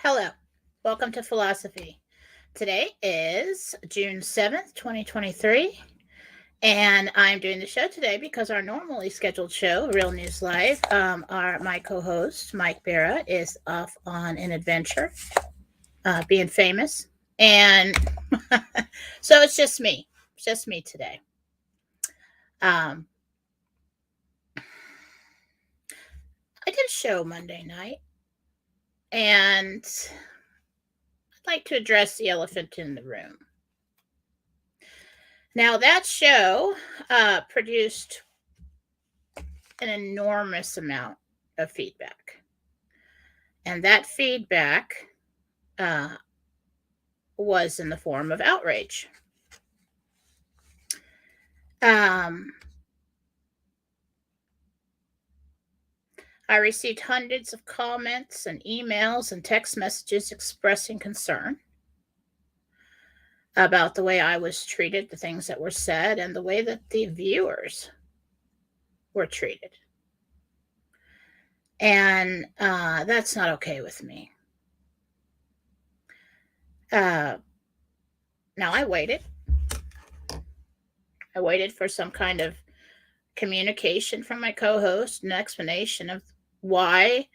Hello, welcome to Fallawsophy. Today is June 7th, 2023, and I'm doing the show today because our normally scheduled show, Real News Live, my co host, Mike Barra, is off on an adventure, being famous. And so it's just me. It's just me today. Um, I did a show Monday night, and I'd like to address the elephant in the room. Now, that show produced an enormous amount of feedback. And that feedback uh, was in the form of outrage. Um, I received hundreds of comments and emails and text messages expressing concern about the way I was treated, the things that were said, and the way that the viewers were treated. And that's not okay with me. Now, I waited. I waited for some kind of communication from my co-host, an explanation of why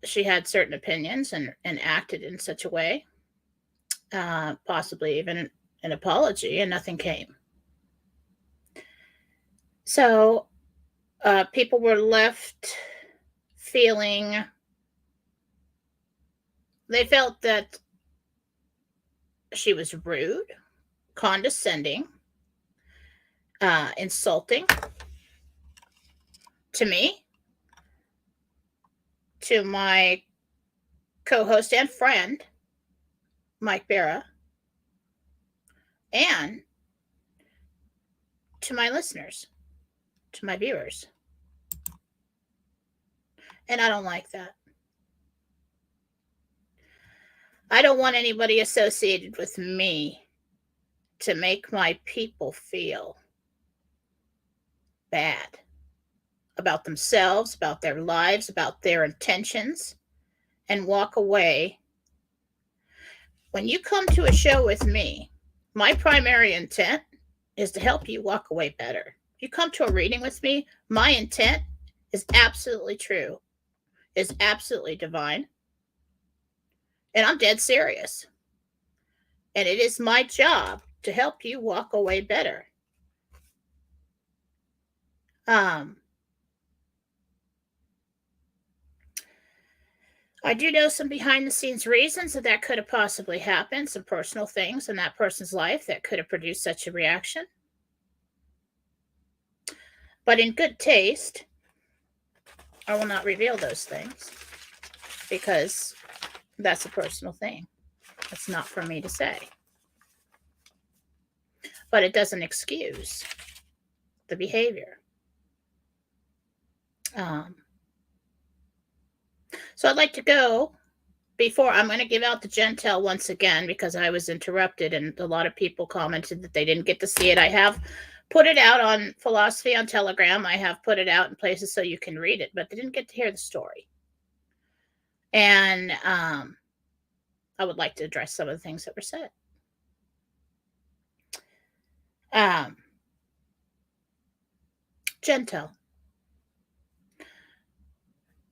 she had certain opinions and acted in such a way, possibly even an apology, and nothing came. So people were left feeling, they felt that she was rude, condescending, insulting to me, to my co-host and friend, Mike Barra, and to my listeners, to my viewers. And I don't like that. I don't want anybody associated with me to make my people feel bad about themselves, about their lives, about their intentions, and walk away. When you come to a show with me, my primary intent is to help you walk away better. If you come to a reading with me, my intent is absolutely true, is absolutely divine, and I'm dead serious. And it is my job to help you walk away better. I do know some behind the scenes reasons that could have possibly happened, some personal things in that person's life that could have produced such a reaction. But in good taste, I will not reveal those things because that's a personal thing. It's not for me to say. But it doesn't excuse the behavior. So I'd like to go before I'm going to give out the Gentel once again because I was interrupted and a lot of people commented that they didn't get to see it. I have put it out on Fallawsophy on Telegram. I have put it out in places so you can read it, but they didn't get to hear the story. And I would like to address some of the things that were said. Gentel.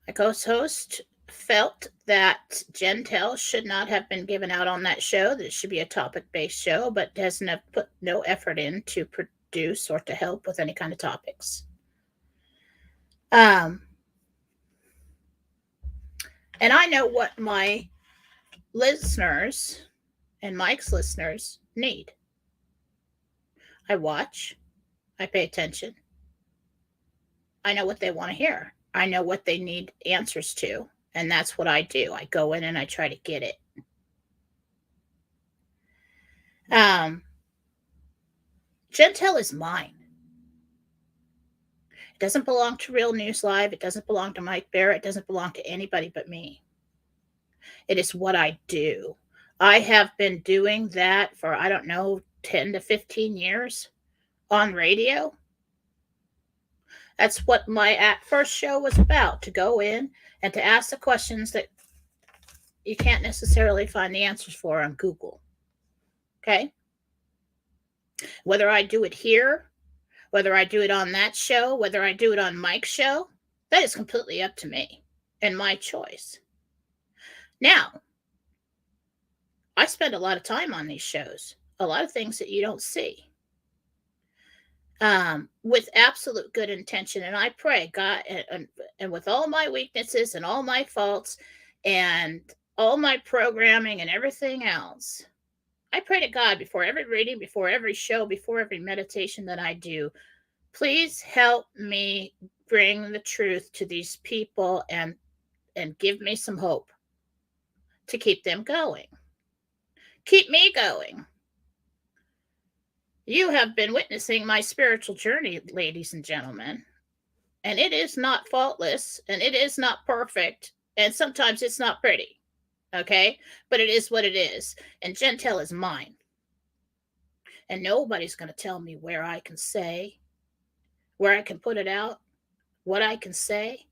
My co-host felt that Gentel should not have been given out on that show, that it should be a topic-based show, but has put no effort in to produce or to help with any kind of topics. And I know what my listeners and Mike's listeners need. I watch. I pay attention. I know what they want to hear. I know what they need answers to. And that's what I do. I go in and I try to get it. Gentel is mine. It doesn't belong to Real News Live. It doesn't belong to Mike Barrett. It doesn't belong to anybody but me. It is what I do. I have been doing that for, 10 to 15 years on radio. That's what my first show was about, to go in and to ask the questions that you can't necessarily find the answers for on Google. Okay? Whether I do it here, whether I do it on that show, whether I do it on Mike's show, that is completely up to me and my choice. Now, I spend a lot of time on these shows, a lot of things that you don't see. With absolute good intention. And I pray, God, and with all my weaknesses and all my faults and all my programming and everything else, I pray to God before every reading, before every show, before every meditation that I do, please help me bring the truth to these people and give me some hope to keep them going. Keep me going. You have been witnessing my spiritual journey, ladies and gentlemen, and it is not faultless, and it is not perfect, and sometimes it's not pretty, okay? But it is what it is, and Gentel is mine. And nobody's going to tell me where I can say, where I can put it out, what I can say,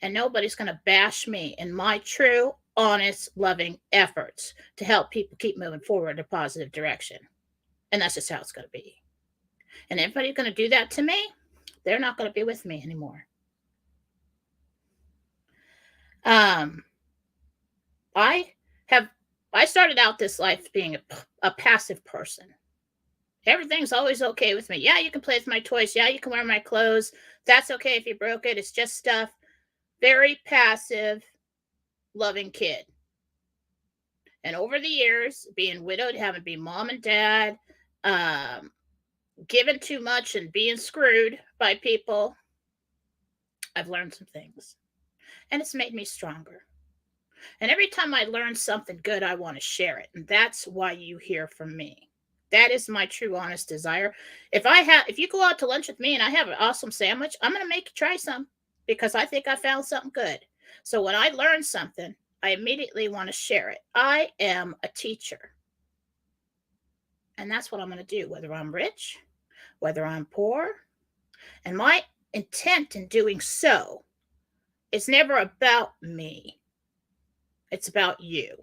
and nobody's going to bash me in my true, honest, loving efforts to help people keep moving forward in a positive direction. And that's just how it's going to be. And everybody's going to do that to me, they're not going to be with me anymore. I started out this life being a passive person. Everything's always okay with me. Yeah, you can play with my toys. Yeah, you can wear my clothes. That's okay if you broke it. It's just stuff. Very passive, loving kid. And over the years, being widowed, having to be mom and dad, given too much and being screwed by people, I've learned some things. And it's made me stronger. And every time I learn something good, I want to share it. And that's why you hear from me. That is my true, honest desire. If you go out to lunch with me and I have an awesome sandwich, I'm going to make you try some because I think I found something good. So when I learn something, I immediately want to share it. I am a teacher. And that's what I'm going to do, whether I'm rich, whether I'm poor. And my intent in doing so is never about me. It's about you.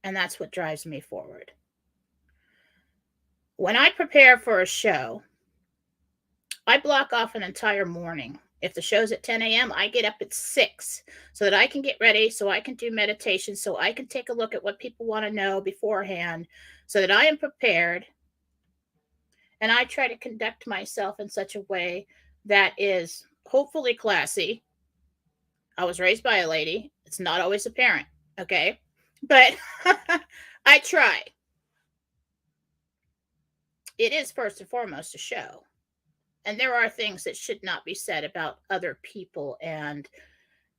And that's what drives me forward. When I prepare for a show, I block off an entire morning. If the show's at 10 a.m., I get up at 6 so that I can get ready, so I can do meditation, so I can take a look at what people want to know beforehand, so that I am prepared. And I try to conduct myself in such a way that is hopefully classy. I was raised by a lady. It's not always apparent, okay? But I try. It is first and foremost a show. And there are things that should not be said about other people and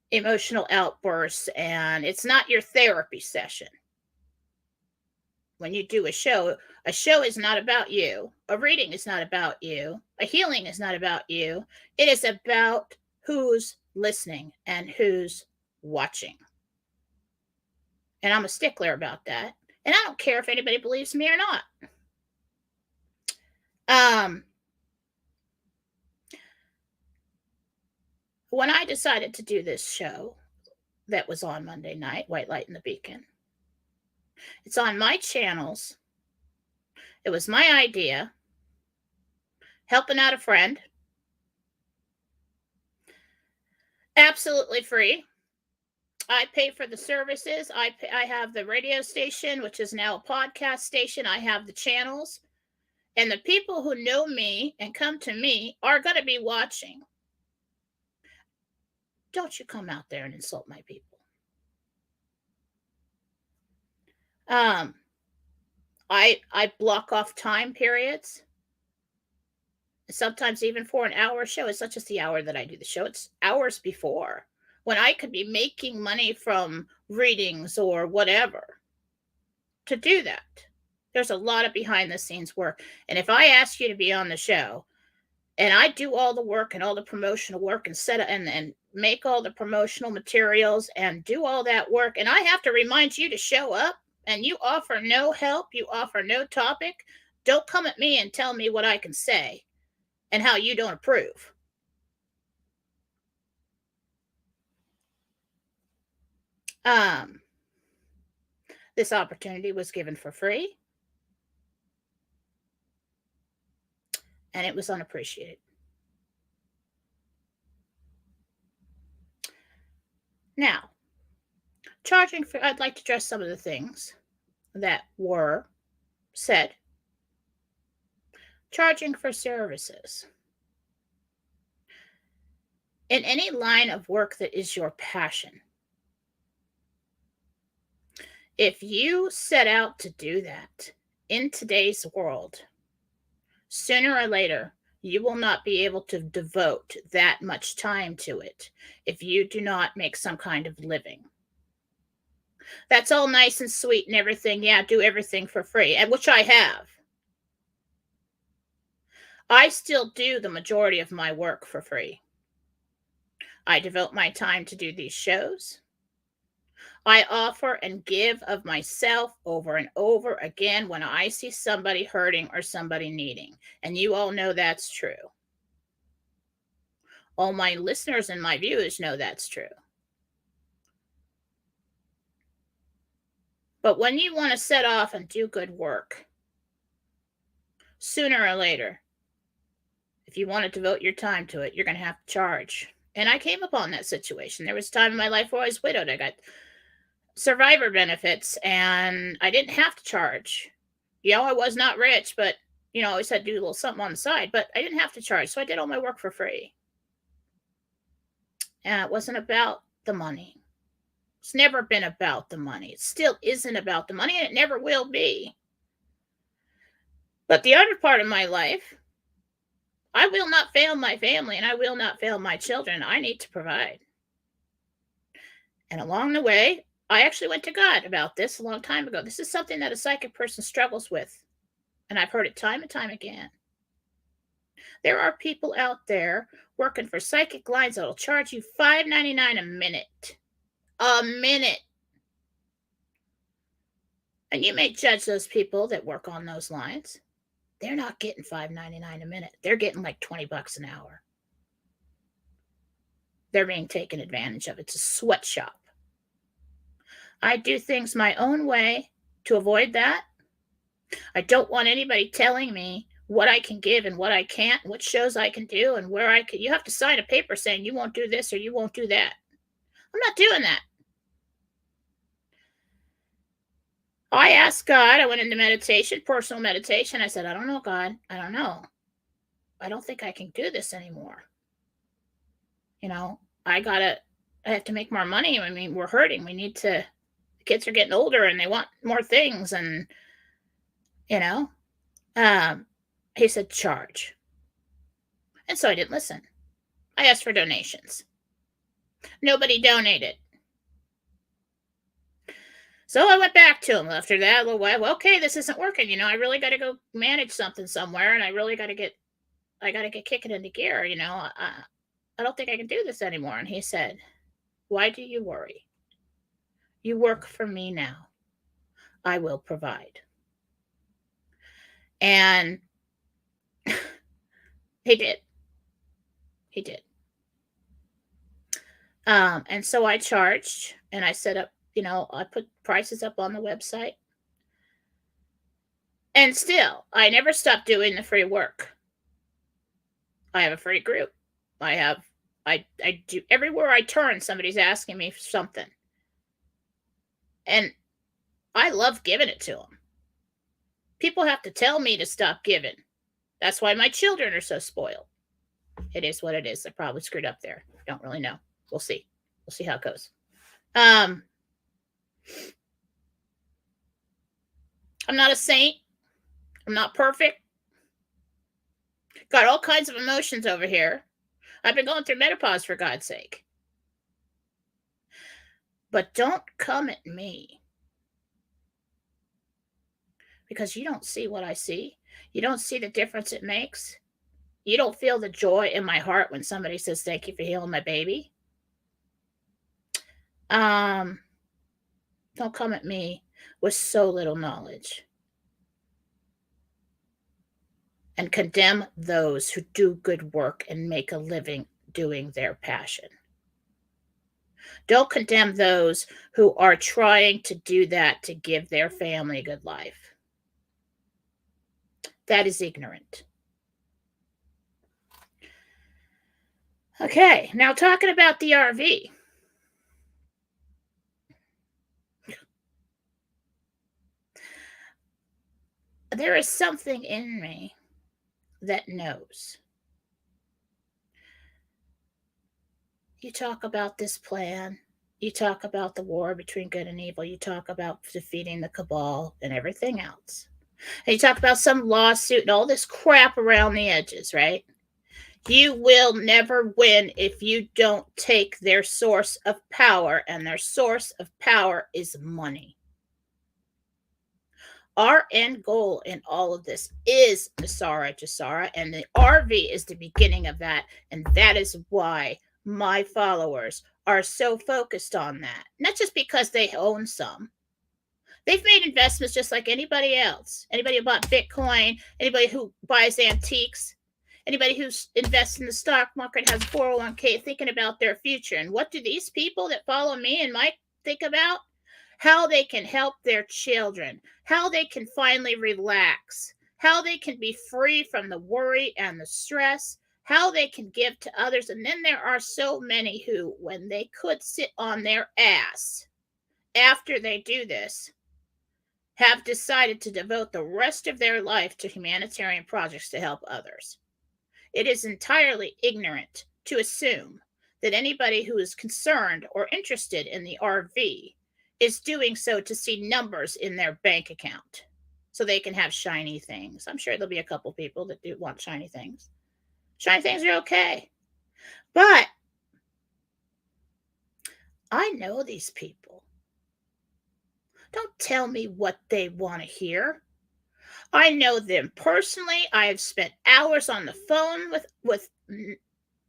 emotional outbursts. And it's not your therapy session. When you do a show is not about you. A reading is not about you. A healing is not about you. It is about who's listening and who's watching. And I'm a stickler about that. And I don't care if anybody believes me or not. When I decided to do this show that was on Monday night, White Light in the Beacon, it's on my channels. It was my idea, helping out a friend, absolutely free. I pay for the services. I have the radio station, which is now a podcast station. I have the channels. And the people who know me and come to me are going to be watching. Don't you come out there and insult my people. I block off time periods. Sometimes even for an hour show. It's not just the hour that I do the show. It's hours before when I could be making money from readings or whatever to do that. There's a lot of behind the scenes work. And if I ask you to be on the show and I do all the work and all the promotional work and set and make all the promotional materials and do all that work, and I have to remind you to show up and you offer no help, you offer no topic, don't come at me and tell me what I can say and how you don't approve. Um, this opportunity was given for free, and it was unappreciated. Now, charging for, I'd like to address some of the things that were said. Charging for services. In any line of work that is your passion, if you set out to do that in today's world, sooner or later, you will not be able to devote that much time to it if you do not make some kind of living. That's all nice and sweet and everything. Yeah, do everything for free, and which I have. I still do the majority of my work for free. I devote my time to do these shows. I offer and give of myself over and over again when I see somebody hurting or somebody needing. And you all know that's true. All my listeners and my viewers know that's true. But when you want to set off and do good work, sooner or later, if you want to devote your time to it, you're going to have to charge. And I came upon that situation. There was a time in my life where I was widowed. I got survivor benefits and I didn't have to charge. I was not rich, but I always had to do a little something on the side, but I didn't have to charge. So I did all my work for free. And it wasn't about the money. It's never been about the money. It still isn't about the money, and it never will be. But the other part of my life, I will not fail my family and I will not fail my children. I need to provide. And along the way, I actually went to God about this a long time ago. This is something that a psychic person struggles with. And I've heard it time and time again. There are people out there working for psychic lines that'll charge you $5.99 a minute. A minute. And you may judge those people that work on those lines. They're not getting $5.99 a minute. They're getting like $20 an hour. They're being taken advantage of. It's a sweatshop. I do things my own way to avoid that. I don't want anybody telling me what I can give and what I can't, what shows I can do, and where I can. You have to sign a paper saying you won't do this or you won't do that. I'm not doing that. I asked God, I went into meditation, personal meditation. I said, I don't know, God. I don't know. I don't think I can do this anymore. I have to make more money. I mean, we're hurting. The kids are getting older and they want more things. And, he said, charge. And so I didn't listen. I asked for donations. Nobody donated. So I went back to him after that a little while. Well, okay, this isn't working. I really got to go manage something somewhere, and I really got to get kicking into gear. I don't think I can do this anymore. And he said, why do you worry? You work for me now. I will provide. And he did. He did. And so I charged and I set up, I put prices up on the website. And still, I never stopped doing the free work. I have a free group. I do everywhere I turn, somebody's asking me for something. And I love giving it to them. People have to tell me to stop giving. That's why my children are so spoiled. It is what it is. They're probably screwed up there. Don't really know. We'll see. We'll see how it goes. I'm not a saint. I'm not perfect. Got all kinds of emotions over here. I've been going through menopause, for God's sake. But don't come at me. Because you don't see what I see. You don't see the difference it makes. You don't feel the joy in my heart when somebody says, thank you for healing my baby. Don't come at me with so little knowledge. and condemn those who do good work and make a living doing their passion. Don't condemn those who are trying to do that to give their family a good life. That is ignorant. Okay, now talking about the RV. There is something in me that knows. You talk about this plan, you talk about the war between good and evil, you talk about defeating the cabal and everything else. And you talk about some lawsuit and all this crap around the edges, right? You will never win if you don't take their source of power, and their source of power is money. Our end goal in all of this is Nasara Jasara, and the RV is the beginning of that. And that is why my followers are so focused on that. Not just because they own some. They've made investments just like anybody else. Anybody who bought Bitcoin, anybody who buys antiques, anybody who invests in the stock market, has 401k, thinking about their future. And what do these people that follow me and Mike think about? How they can help their children, how they can finally relax, how they can be free from the worry and the stress, how they can give to others. And then there are so many who, when they could sit on their ass after they do this, have decided to devote the rest of their life to humanitarian projects to help others. It is entirely ignorant to assume that anybody who is concerned or interested in the RV is doing so to see numbers in their bank account so they can have shiny things. I'm sure there'll be a couple people that do want shiny things. Shiny things are okay. But I know these people. Don't tell me what they want to hear. I know them personally. I have spent hours on the phone with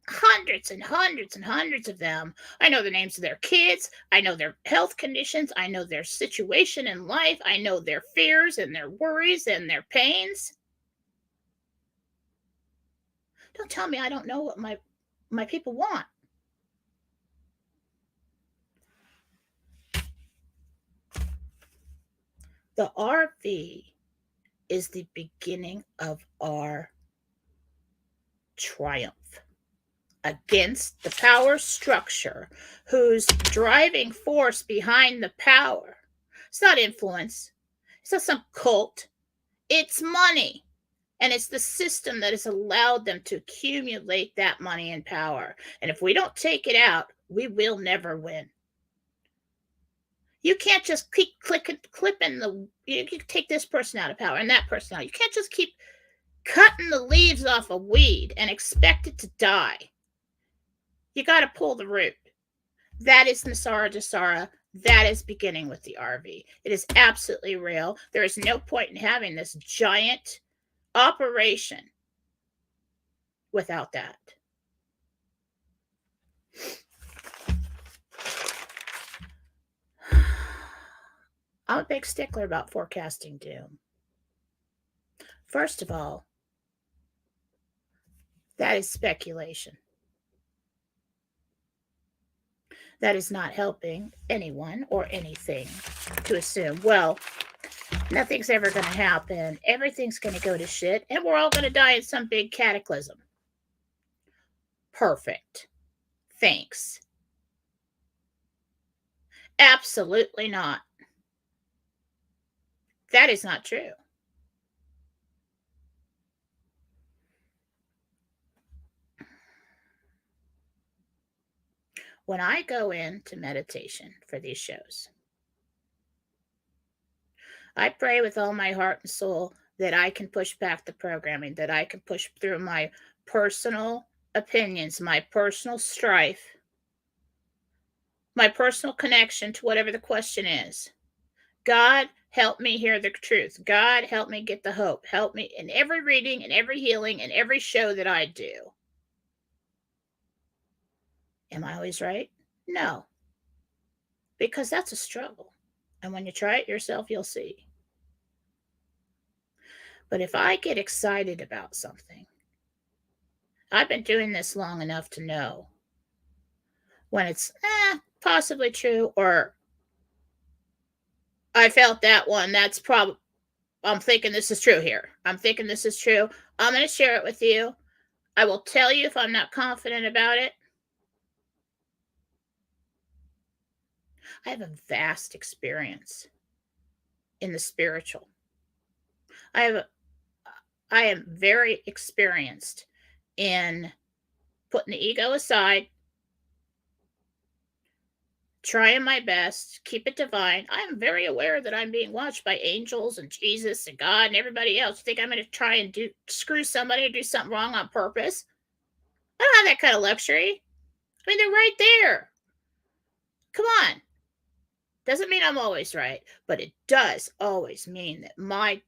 hundreds and hundreds and hundreds of them. I know the names of their kids. I know their health conditions. I know their situation in life. I know their fears and their worries and their pains. Don't tell me I don't know what my people want. The RV is the beginning of our triumph against the power structure whose driving force behind the power. It's not influence. It's not some cult. It's money. And it's the system that has allowed them to accumulate that money and power. And if we don't take it out, we will never win. You can't just keep clipping you can take this person out of power and that person out. You can't just keep cutting the leaves off a weed and expect it to die. You got to pull the root. That is Nasara Jasara. That is beginning with the RV. It is absolutely real. There is no point in having this giant operation without that. I'm a big stickler about forecasting doom. First of all, that is speculation. That is not helping anyone or anything to assume, well, nothing's ever going to happen, everything's going to go to shit, and we're all going to die in some big cataclysm. Perfect. Thanks. Absolutely not. That is not true. When I go into meditation for these shows, I pray with all my heart and soul that I can push back the programming, that I can push through my personal opinions, my personal strife, my personal connection to whatever the question is. God, help me hear the truth. God, help me get the hope. Help me in every reading, in every healing, in every show that I do. Am I always right? No, because that's a struggle. And when you try it yourself, you'll see. But if I get excited about something, I've been doing this long enough to know when it's possibly true, or I felt that one. That's probably, I'm thinking this is true here. I'm thinking this is true. I'm going to share it with you. I will tell you if I'm not confident about it. I have a vast experience in the spiritual. I have a, I am very experienced in putting the ego aside, trying my best, keep it divine. I am very aware that I'm being watched by angels and Jesus and God and everybody else. You think I'm going to try and screw somebody or do something wrong on purpose? I don't have that kind of luxury. I mean, they're right there. Come on. Doesn't mean I'm always right, but it does always mean that my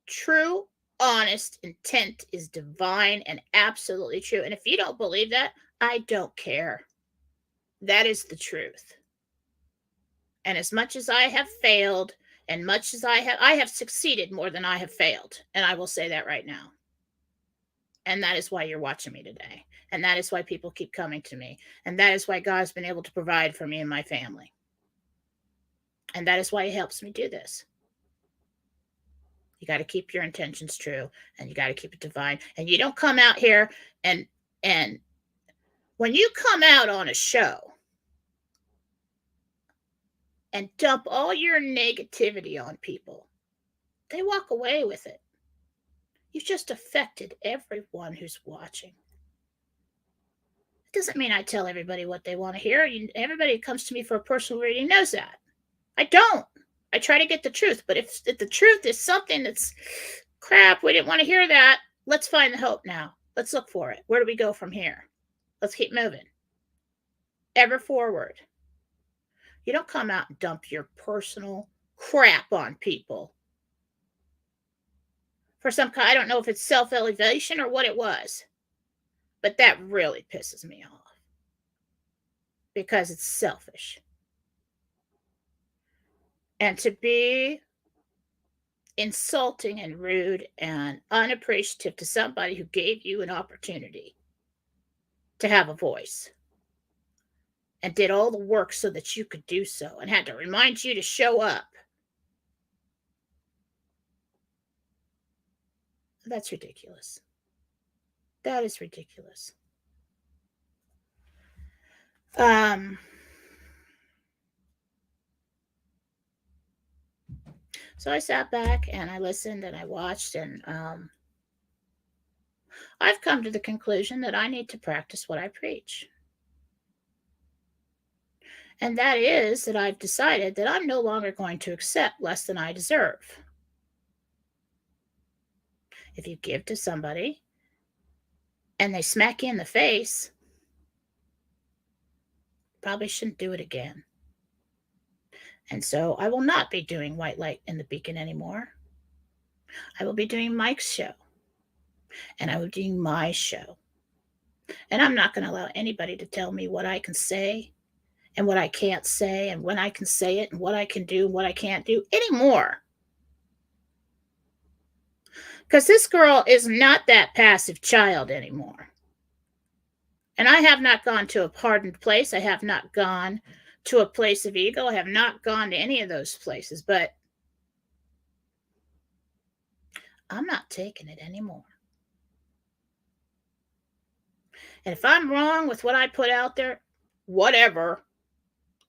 true, honest intent is divine and absolutely true. And if you don't believe that, I don't care. That is the truth. And as much as I have failed, and much as I have succeeded more than I have failed. And I will say that right now. And that is why you're watching me today. And that is why people keep coming to me. And that is why God's been able to provide for me and my family. And that is why He helps me do this. You got to keep your intentions true, and you got to keep it divine. And you don't come out here and when you come out on a show and dump all your negativity on people, they walk away with it. You've just affected everyone who's watching. It doesn't mean I tell everybody what they want to hear. Everybody who comes to me for a personal reading knows that. I don't. I try to get the truth. But if the truth is something that's crap, we didn't want to hear that, let's find the hope now. Let's look for it. Where do we go from here? Let's keep moving. Ever forward. You don't come out and dump your personal crap on people for some kind. I don't know if it's self-elevation or what it was, but that really pisses me off because it's selfish. And to be insulting and rude and unappreciative to somebody who gave you an opportunity to have a voice and did all the work so that you could do so and had to remind you to show up. That's ridiculous. That is ridiculous. So I sat back and I listened and I watched, and I've come to the conclusion that I need to practice what I preach. And that is that I've decided that I'm no longer going to accept less than I deserve. If you give to somebody and they smack you in the face, probably shouldn't do it again. And so I will not be doing White Light in the Beacon anymore. I will be doing Mike's show. And I will be doing my show. And I'm not going to allow anybody to tell me what I can say and what I can't say and when I can say it and what I can do and what I can't do anymore. Because this girl is not that passive child anymore. And I have not gone to a hardened place. I have not gone to a place of ego. I have not gone to any of those places. But I'm not taking it anymore. And if I'm wrong with what I put out there, whatever.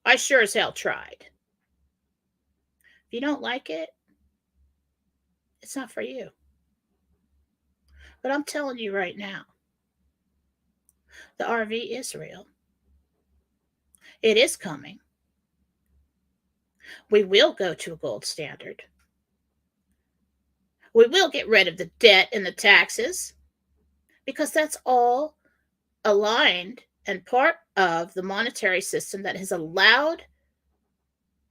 I sure as hell tried. If you don't like it, it's not for you. But I'm telling you right now, the RV is real. It is coming. We will go to a gold standard. We will get rid of the debt and the taxes because that's all aligned and part of the monetary system that has allowed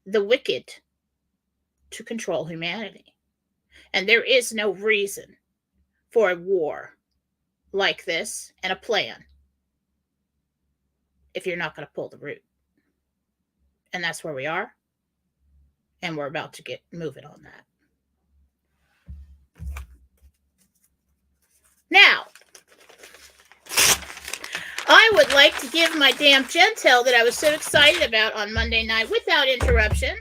the wicked to control humanity. And there is no reason for a war like this and a plan if you're not going to pull the root. And that's where we are. And we're about to get moving on that. Now, I would like to give my damn Gentel that I was so excited about on Monday night without interruption,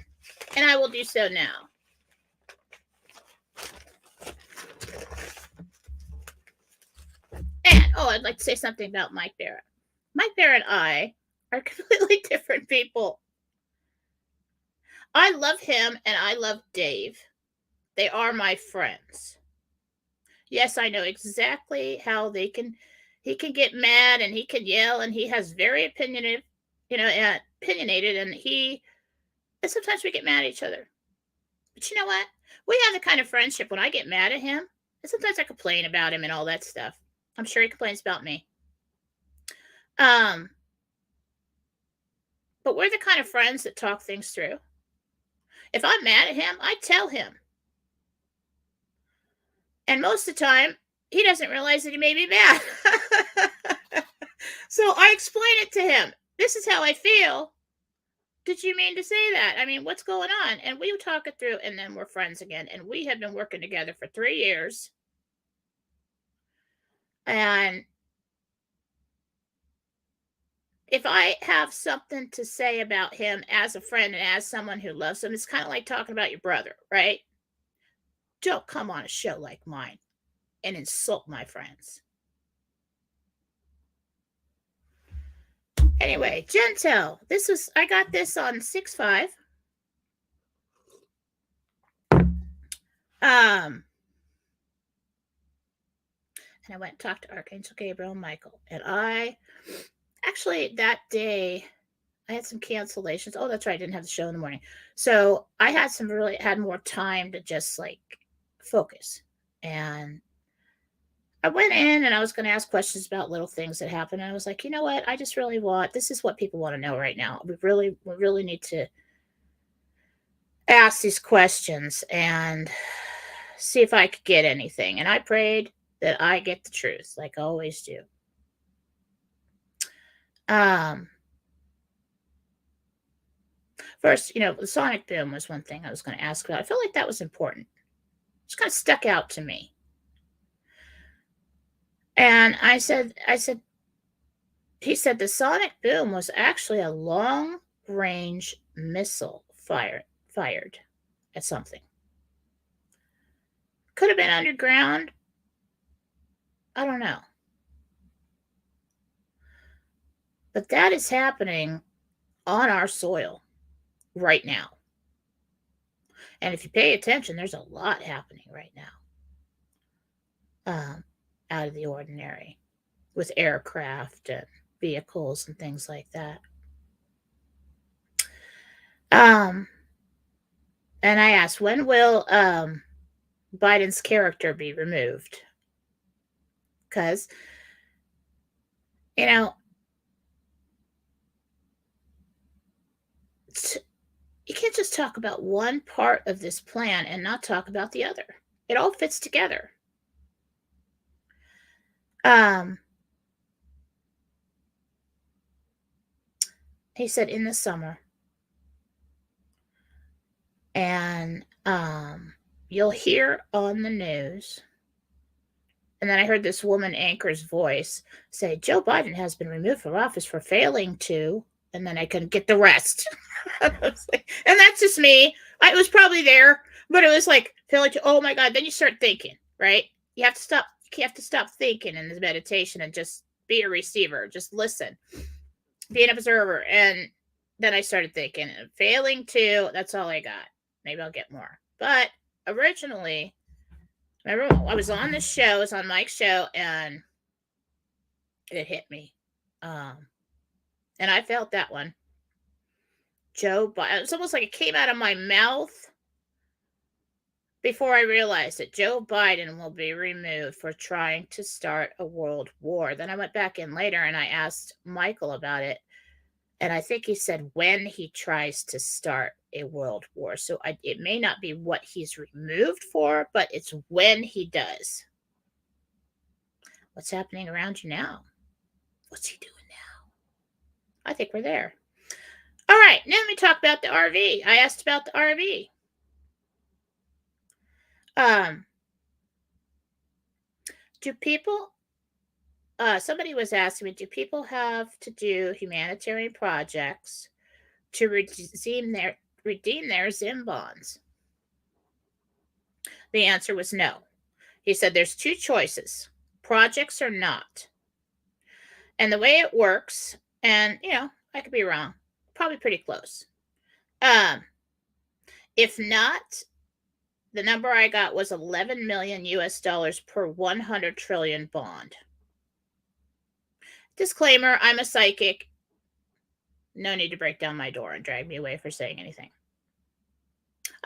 and I will do so now. And, I'd like to say something about Mike Barrett. Mike Barrett and I are completely different people. I love him and I love Dave. They are my friends. Yes, I know exactly how he can get mad and he can yell and he has very opinionated, and sometimes we get mad at each other. But you know what? We have the kind of friendship when I get mad at him, and sometimes I complain about him and all that stuff. I'm sure he complains about me. But we're the kind of friends that talk things through. If I'm mad at him, I tell him. And most of the time, he doesn't realize that he made me mad. So I explain it to him. This is how I feel. Did you mean to say that? I mean, what's going on? And we talk it through, and then we're friends again. And we have been working together for 3 years. And if I have something to say about him as a friend and as someone who loves him, it's kind of like talking about your brother, right? Don't come on a show like mine and insult my friends. Anyway, Gentel. I got this on 6/5. And I went and talked to Archangel Gabriel and Michael. And that day, I had some cancellations. Oh, that's right. I didn't have the show in the morning. So I had more time to just focus. And I went in and I was going to ask questions about little things that happened. And I was like, you know what? This is what people want to know right now. We really need to ask these questions and see if I could get anything. And I prayed that I get the truth, like I always do. First, the sonic boom was one thing I was going to ask about. I felt like that was important. It's kind of stuck out to me. And I said, he said the sonic boom was actually a long range missile fired at something. Could have been underground. I don't know. But that is happening on our soil right now. And if you pay attention, there's a lot happening right now. Out of the ordinary with aircraft and vehicles and things like that. And I asked, when will Biden's character be removed? Because, you can't just talk about one part of this plan and not talk about the other. It all fits together. He said in the summer. And you'll hear on the news. And then I heard this woman anchor's voice say, Joe Biden has been removed from office for failing to, and then I couldn't get the rest. And that's just me. I was probably there, but it was like, failing to, oh my God. Then you start thinking, right? You have to stop thinking in this meditation and just be a receiver. Just listen. Be an observer. And then I started thinking, failing to, that's all I got. Maybe I'll get more. But originally, remember, I was on this show, it was on Mike's show, and it hit me. And I felt that one. Joe Biden, it's almost like it came out of my mouth before I realized that Joe Biden will be removed for trying to start a world war. Then I went back in later and I asked Michael about it. And I think he said when he tries to start a world war. So it may not be what he's removed for, but it's when he does. What's happening around you now? What's he doing now? I think we're there. All right, now let me talk about the RV. I asked about the RV. Do people, somebody was asking me, do people have to do humanitarian projects to redeem their Zim bonds? The answer was no. He said there's two choices, projects or not. And the way it works, and I could be wrong, probably pretty close. If not, the number I got was 11 million US dollars per 100 trillion bond. Disclaimer, I'm a psychic. No need to break down my door and drag me away for saying anything.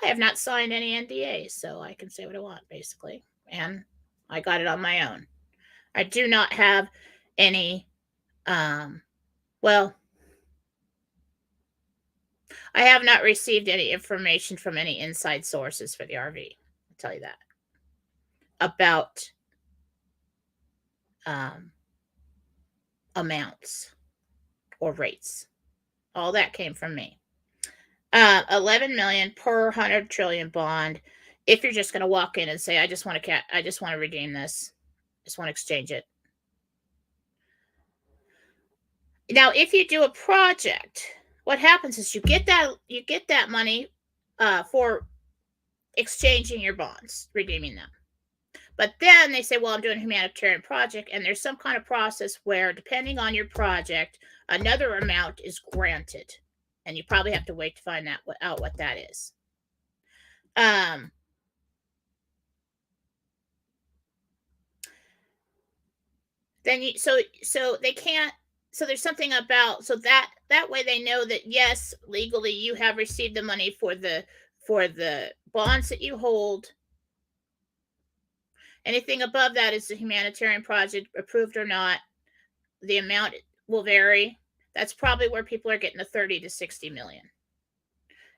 I have not signed any NDAs, so I can say what I want, basically. And I got it on my own. I do not have any, well, I have not received any information from any inside sources for the RV. I'll tell you that. About amounts or rates. All that came from me. 11 million per 100 trillion bond. If you're just going to walk in and say, I just want to redeem this, just want to exchange it. Now, if you do a project, what happens is you get that money for exchanging your bonds, redeeming them. But then they say, well, I'm doing a humanitarian project, and there's some kind of process where, depending on your project, another amount is granted. And you probably have to wait to find out what that is. Then so they can't. So there's something about that way they know that yes, legally you have received the money for the bonds that you hold. Anything above that is a humanitarian project, approved or not. The amount will vary. That's probably where people are getting the 30 to 60 million.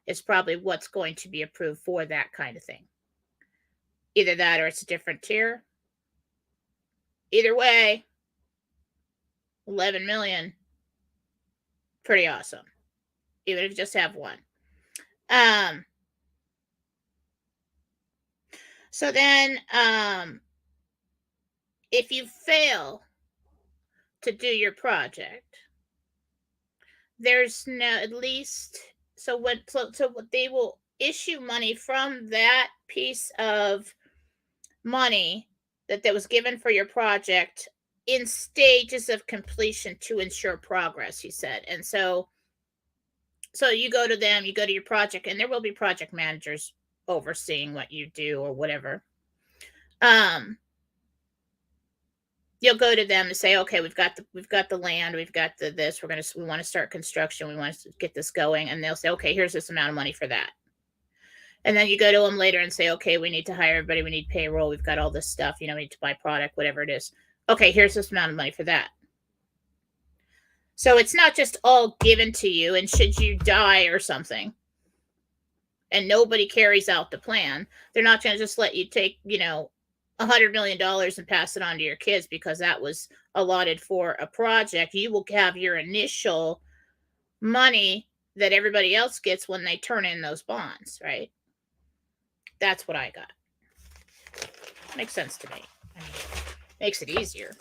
It's probably what's going to be approved for that kind of thing. Either that or it's a different tier. Either way, 11 million, pretty awesome. Even if you just have one. So then, if you fail to do your project, there's no, at least, so they will issue money from that piece of money that was given for your project in stages of completion to ensure progress, he said. And so you go to them, you go to your project, and there will be project managers overseeing what you do or whatever. You'll go to them and say, okay, we've got the land, we've got this, we want to start construction, we want to get this going. And they'll say, okay, here's this amount of money for that. And then you go to them later and say, okay, we need to hire everybody, we need payroll, we've got all this stuff, we need to buy product, whatever it is. Okay, here's this amount of money for that. So it's not just all given to you, and should you die or something and nobody carries out the plan, they're not going to just let you take, $100 million and pass it on to your kids because that was allotted for a project. You will have your initial money that everybody else gets when they turn in those bonds, right? That's what I got. Makes sense to me. I mean, makes it easier.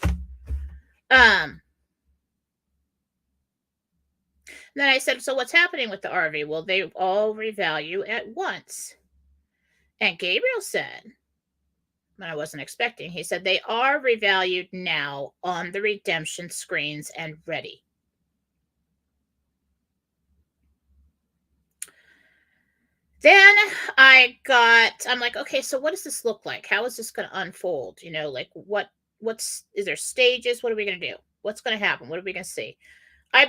Then I said, so what's happening with the RV? Well, they all revalue at once. And Gabriel said, when I wasn't expecting, he said, they are revalued now on the redemption screens and ready. Then I'm like, okay, so what does this look like? How is this going to unfold? Like is there stages? What are we going to do? What's going to happen? What are we going to see? I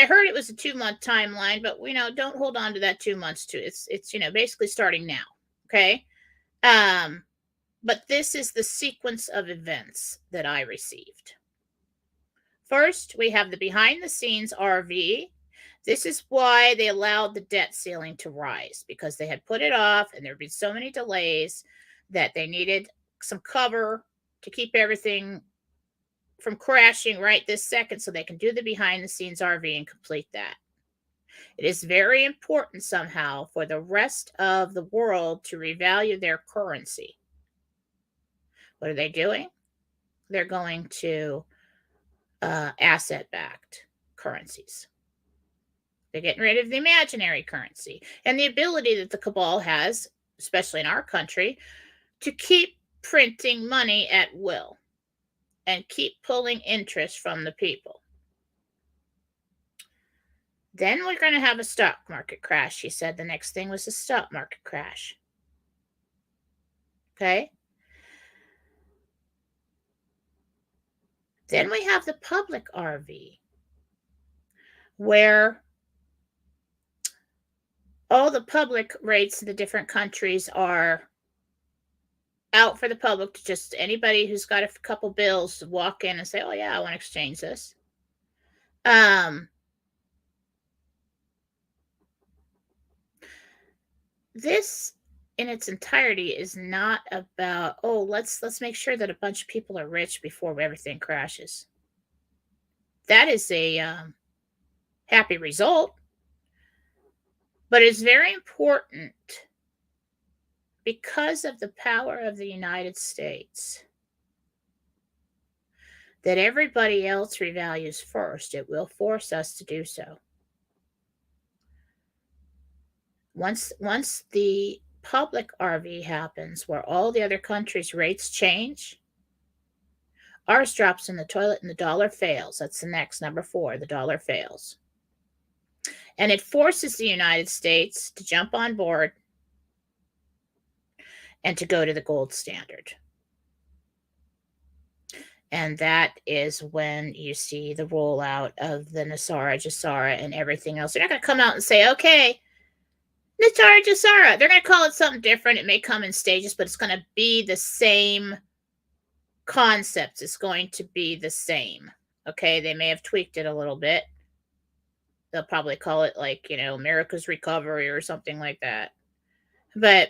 heard it was a 2-month timeline, but don't hold on to that 2 months too. It's basically starting now. Okay. But this is the sequence of events that I received. First, we have the behind the scenes RV. This is why they allowed the debt ceiling to rise, because they had put it off and there had been so many delays that they needed some cover to keep everything from crashing right this second so they can do the behind the scenes RV and complete that. It is very important somehow for the rest of the world to revalue their currency. What are they doing? they're going to asset-backed currencies. They're getting rid of the imaginary currency and the ability that the cabal has, especially in our country, to keep printing money at will and keep pulling interest from the people. Then we're going to have a stock market crash. She said the next thing was a stock market crash. Okay? Then we have the public RV, where all the public rates in the different countries are out for the public, to just anybody who's got a couple bills to walk in and say, oh yeah, I want to exchange this. This in its entirety is not about, oh, let's make sure that a bunch of people are rich before everything crashes. That is a happy result, but it's very important, because of the power of the United States, that everybody else revalues first. It will force us to do so. Once the public RV happens, where all the other countries' rates change, ours drops in the toilet and the dollar fails. That's the next, number 4, the dollar fails. And it forces the United States to jump on board and to go to the gold standard. And that is when you see the rollout of the Nasara Jasara and everything else. They're not going to come out and say, okay, Nasara Jasara. They're going to call it something different. It may come in stages, but it's going to be the same concepts. It's going to be the same. Okay, they may have tweaked it a little bit. They'll probably call it, like, America's Recovery or something like that. But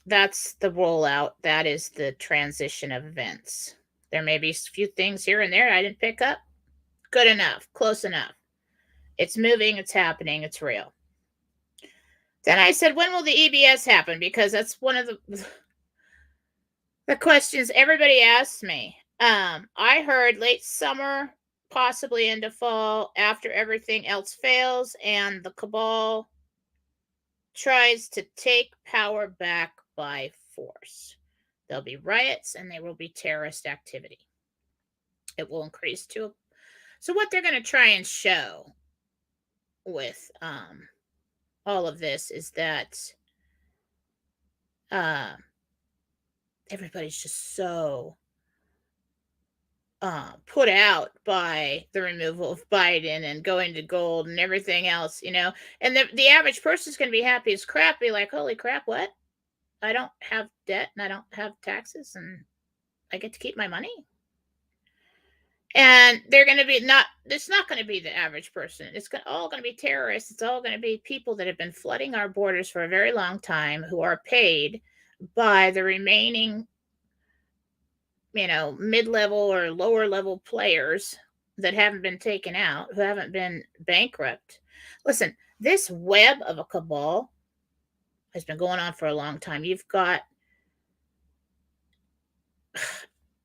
that's the rollout. That is the transition of events. There may be a few things here and there I didn't pick up. Good enough. Close enough. It's moving. It's happening. It's real. Then I said, when will the EBS happen? Because that's one of the questions everybody asks me. I heard late summer, possibly into fall, after everything else fails and the cabal tries to take power back by force. There'll be riots and there will be terrorist activity. It will increase to. So what they're going to try and show with all of this is that everybody's just so put out by the removal of Biden and going to gold and everything else, and the average person is going to be happy as crap, be like, holy crap, what? I don't have debt and I don't have taxes and I get to keep my money. And they're going to be it's not going to be the average person. It's all going to be terrorists. It's all going to be people that have been flooding our borders for a very long time, who are paid by the remaining, mid-level or lower level players that haven't been taken out, who haven't been bankrupt. Listen, this web of a cabal has been going on for a long time. You've got,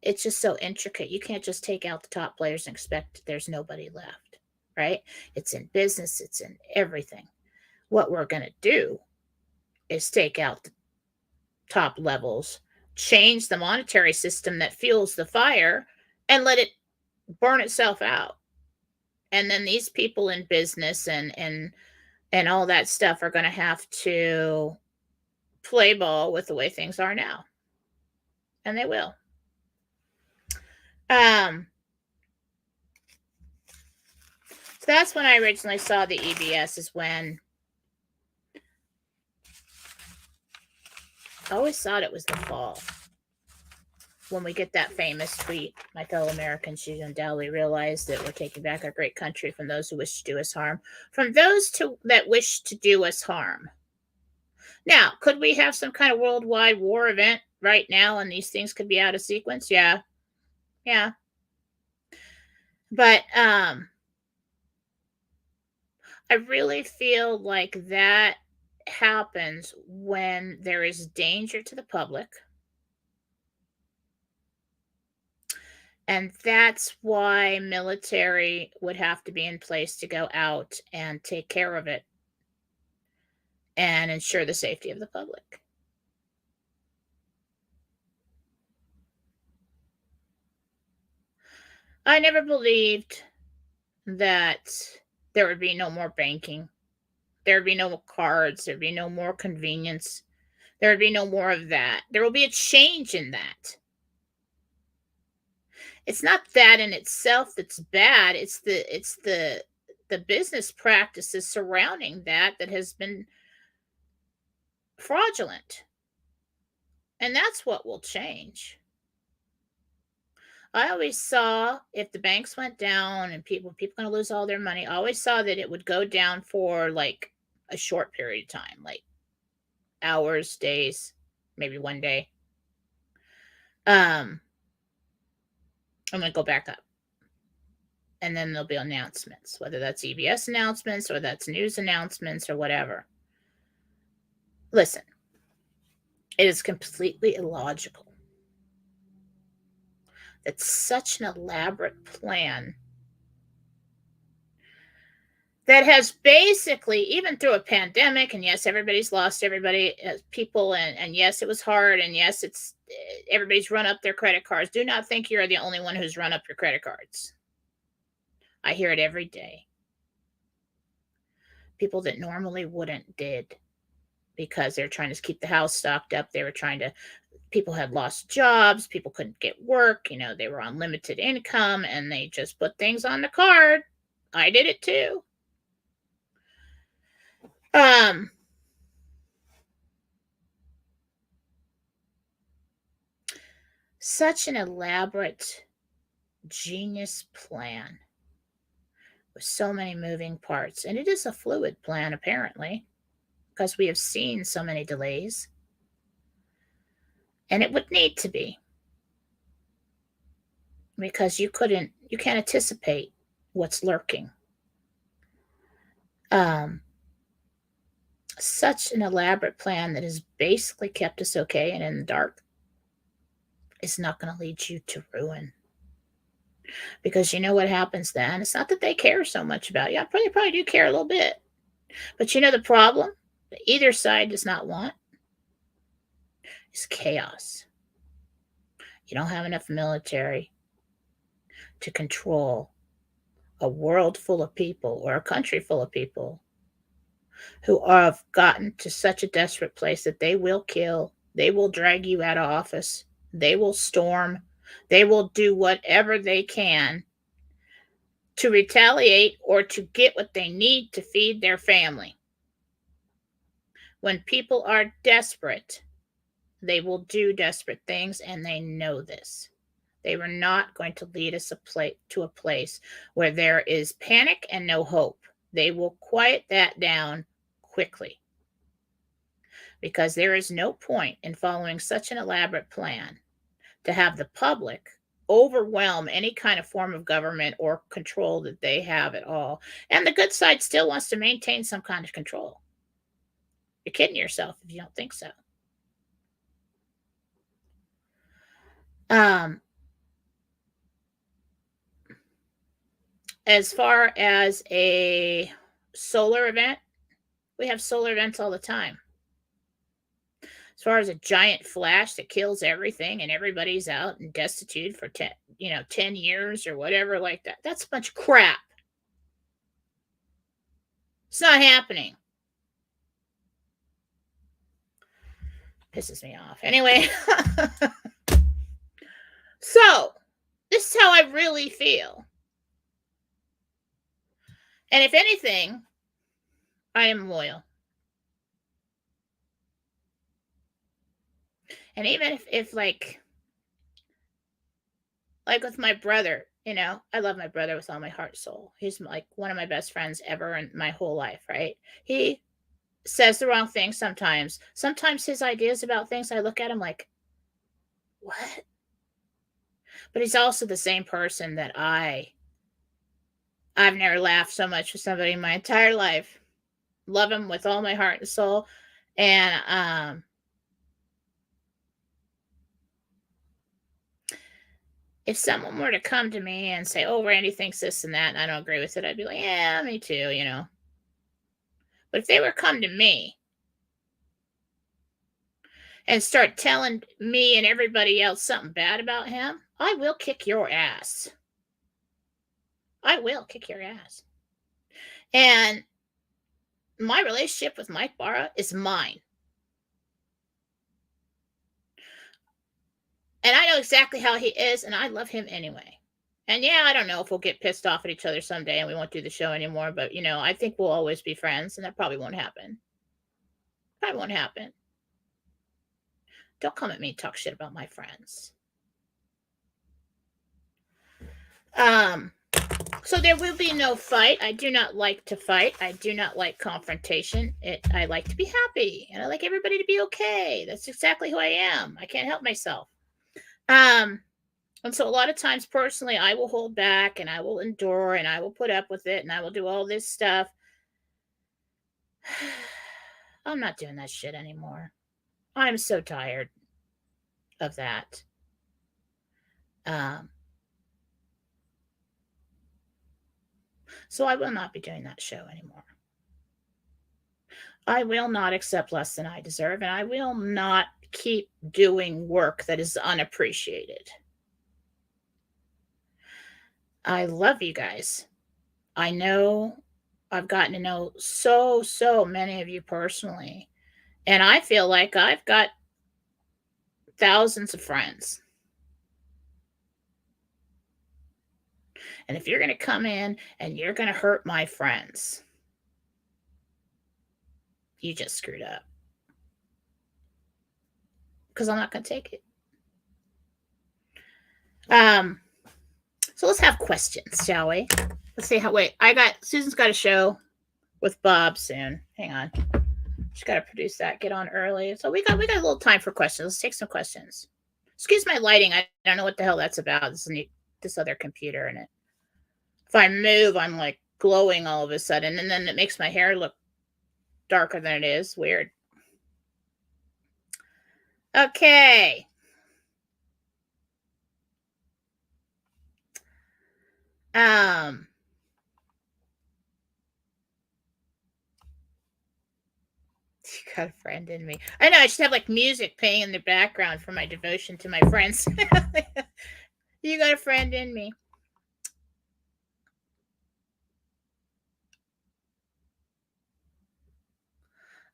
it's just so intricate. You can't just take out the top players and expect there's nobody left, right? It's in business. It's in everything. What we're going to do is take out the top levels, change the monetary system that fuels the fire, and let it burn itself out. And then these people in business and all that stuff are going to have to play ball with the way things are now. And they will. So that's when I originally saw the EBS, is when I always thought it was the fall. When we get that famous tweet, my fellow Americans should undoubtedly realize that we're taking back our great country from those who wish to do us harm. From those that wish to do us harm. Now, could we have some kind of worldwide war event right now and these things could be out of sequence? Yeah. But I really feel like that happens when there is danger to the public And that's why military would have to be in place to go out and take care of it and ensure the safety of the public. I never believed that there would be no more banking. There would be no more cards. There'd be no more convenience. There would be no more of that. There will be a change in that. It's not that in itself that's bad. It's the business practices surrounding that has been fraudulent. And that's what will change. I always saw if the banks went down and people going to lose all their money, I always saw that it would go down for like a short period of time, like hours, days, maybe one day. I'm going to go back up. And then there'll be announcements, whether that's EBS announcements or that's news announcements or whatever. Listen, it is completely illogical. It's such an elaborate plan that has basically, even through a pandemic, and yes, everybody's lost everybody, people, and yes, it was hard, and yes, it's everybody's run up their credit cards. Do not think you're the only one who's run up your credit cards. I hear it every day. People that normally wouldn't did because they're trying to keep the house stocked up. People had lost jobs. People couldn't get work. They were on limited income and they just put things on the card. I did it too. Such an elaborate, genius plan with so many moving parts. And it is a fluid plan, apparently, because we have seen so many delays. And it would need to be, because you can't anticipate what's lurking. Such an elaborate plan that has basically kept us okay and in the dark is not going to lead you to ruin. Because you know what happens then? It's not that they care so much about you. They probably do care a little bit. But you know the problem that either side does not want is chaos. You don't have enough military to control a world full of people or a country full of people who have gotten to such a desperate place that they will kill, they will drag you out of office, they will storm, they will do whatever they can to retaliate or to get what they need to feed their family. When people are desperate, they will do desperate things, and they know this. They were not going to lead us to a place where there is panic and no hope. They will quiet that down quickly, because there is no point in following such an elaborate plan to have the public overwhelm any kind of form of government or control that they have at all. And the good side still wants to maintain some kind of control. You're kidding yourself if you don't think so. As far as a solar event, we have solar events all the time. As far as a giant flash that kills everything and everybody's out and destitute for 10 years or whatever like that, that's a bunch of crap. It's not happening. Pisses me off. Anyway, so this is how I really feel. And if anything, I am loyal. And even if like with my brother, I love my brother with all my heart and soul. He's like one of my best friends ever in my whole life, right? He says the wrong thing sometimes. Sometimes his ideas about things, I look at him like, what? But he's also the same person that I've never laughed so much with somebody in my entire life. Love him with all my heart and soul. And If someone were to come to me and say, oh, Randy thinks this and that, and I don't agree with it, I'd be like, yeah, me too, you know. But if they were come to me and start telling me and everybody else something bad about him, I will kick your ass. I will kick your ass. And my relationship with Mike Barra is mine. And I know exactly how he is, and I love him anyway. And yeah, I don't know if we'll get pissed off at each other someday and we won't do the show anymore, but you know, I think we'll always be friends, and that probably won't happen. Probably won't happen. Don't come at me and talk shit about my friends. So there will be no fight. I do not like to fight. I do not like confrontation. I like to be happy, and I like everybody to be okay. That's exactly who I am. I can't help myself. And so a lot of times personally, I will hold back and I will endure and I will put up with it and I will do all this stuff. I'm not doing that shit anymore. I'm so tired of that. So I will not be doing that show anymore. I will not accept less than I deserve, and I will not keep doing work that is unappreciated. I love you guys. I know I've gotten to know so many of you personally, and I feel like I've got thousands of friends. And if you're going to come in and you're going to hurt my friends, you just screwed up. Because I'm not going to take it. So let's have questions, shall we? Let's see how. Wait, Susan's got a show with Bob soon. Hang on, she's got to produce that. Get on early. So we got a little time for questions. Let's take some questions. Excuse my lighting. I don't know what the hell that's about. This other computer in it. If I move, I'm like glowing all of a sudden, and then it makes my hair look darker than it is. Weird. Okay. You got a friend in me. I know. I should have like music playing in the background for my devotion to my friends. You got a friend in me.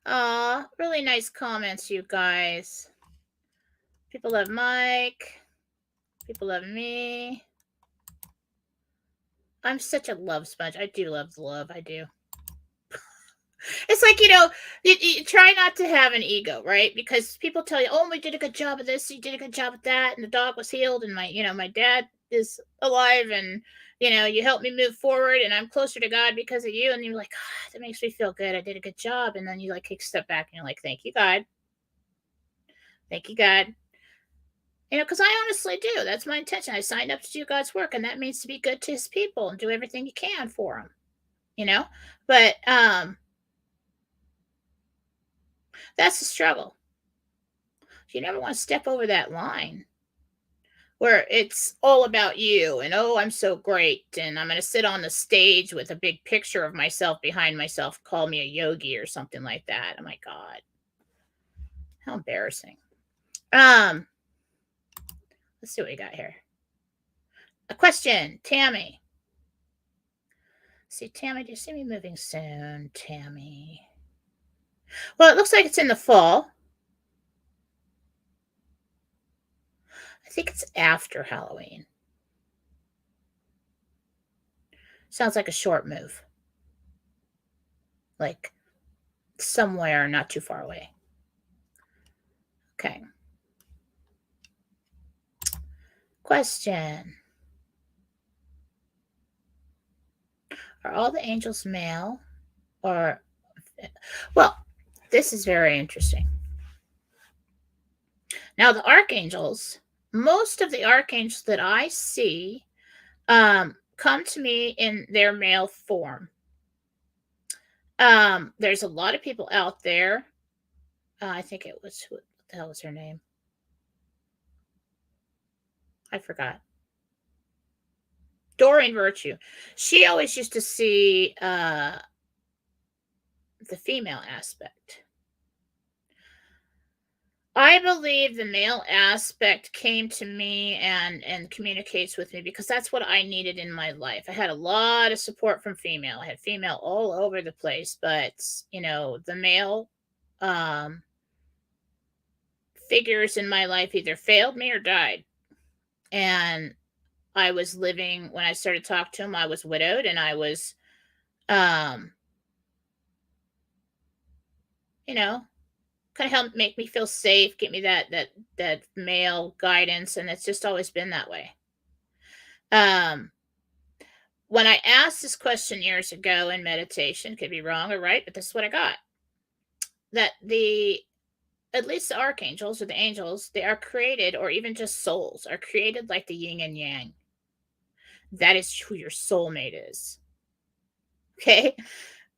Aw, really nice comments, you guys. People love Mike. People love me. I'm such a love sponge. I do love the love. I do. It's like, you try not to have an ego, right? Because people tell you, oh, we did a good job of this, you did a good job of that, and the dog was healed, and my dad is alive, and, you helped me move forward, and I'm closer to God because of you. And you're like, oh, that makes me feel good. I did a good job. And then you like take a step back and you're like, thank you, God. Thank you, God. Because I honestly do. That's my intention. I signed up to do God's work, and that means to be good to his people and do everything you can for them, But that's the struggle. You never want to step over that line where it's all about you and, oh, I'm so great, and I'm going to sit on the stage with a big picture of myself behind myself, call me a yogi or something like that. Oh my God. How embarrassing. Let's see what we got here. A question, Tammy. See, Tammy, do you see me moving soon, Tammy? Well, it looks like it's in the fall. I think it's after Halloween. Sounds like a short move. Like somewhere not too far away. Okay. Question. Are all the angels male? Well, this is very interesting. Now, the archangels, most of the archangels that I see come to me in their male form. There's a lot of people out there. I think it was, what the hell was her name? I forgot. Doreen Virtue. She always used to see the female aspect. I believe the male aspect came to me and communicates with me because that's what I needed in my life. I had a lot of support from female. I had female all over the place, but the male um figures in my life either failed me or died. And I was living when I started talking to him, I was widowed and I was um you know kind of helped make me feel safe, get me that male guidance, and it's just always been that way. Um, when I asked this question years ago in meditation, could be wrong or right, but this is what I got. That at least the archangels or the angels, they are created, or even just souls, are created like the yin and yang. That is who your soulmate is. Okay.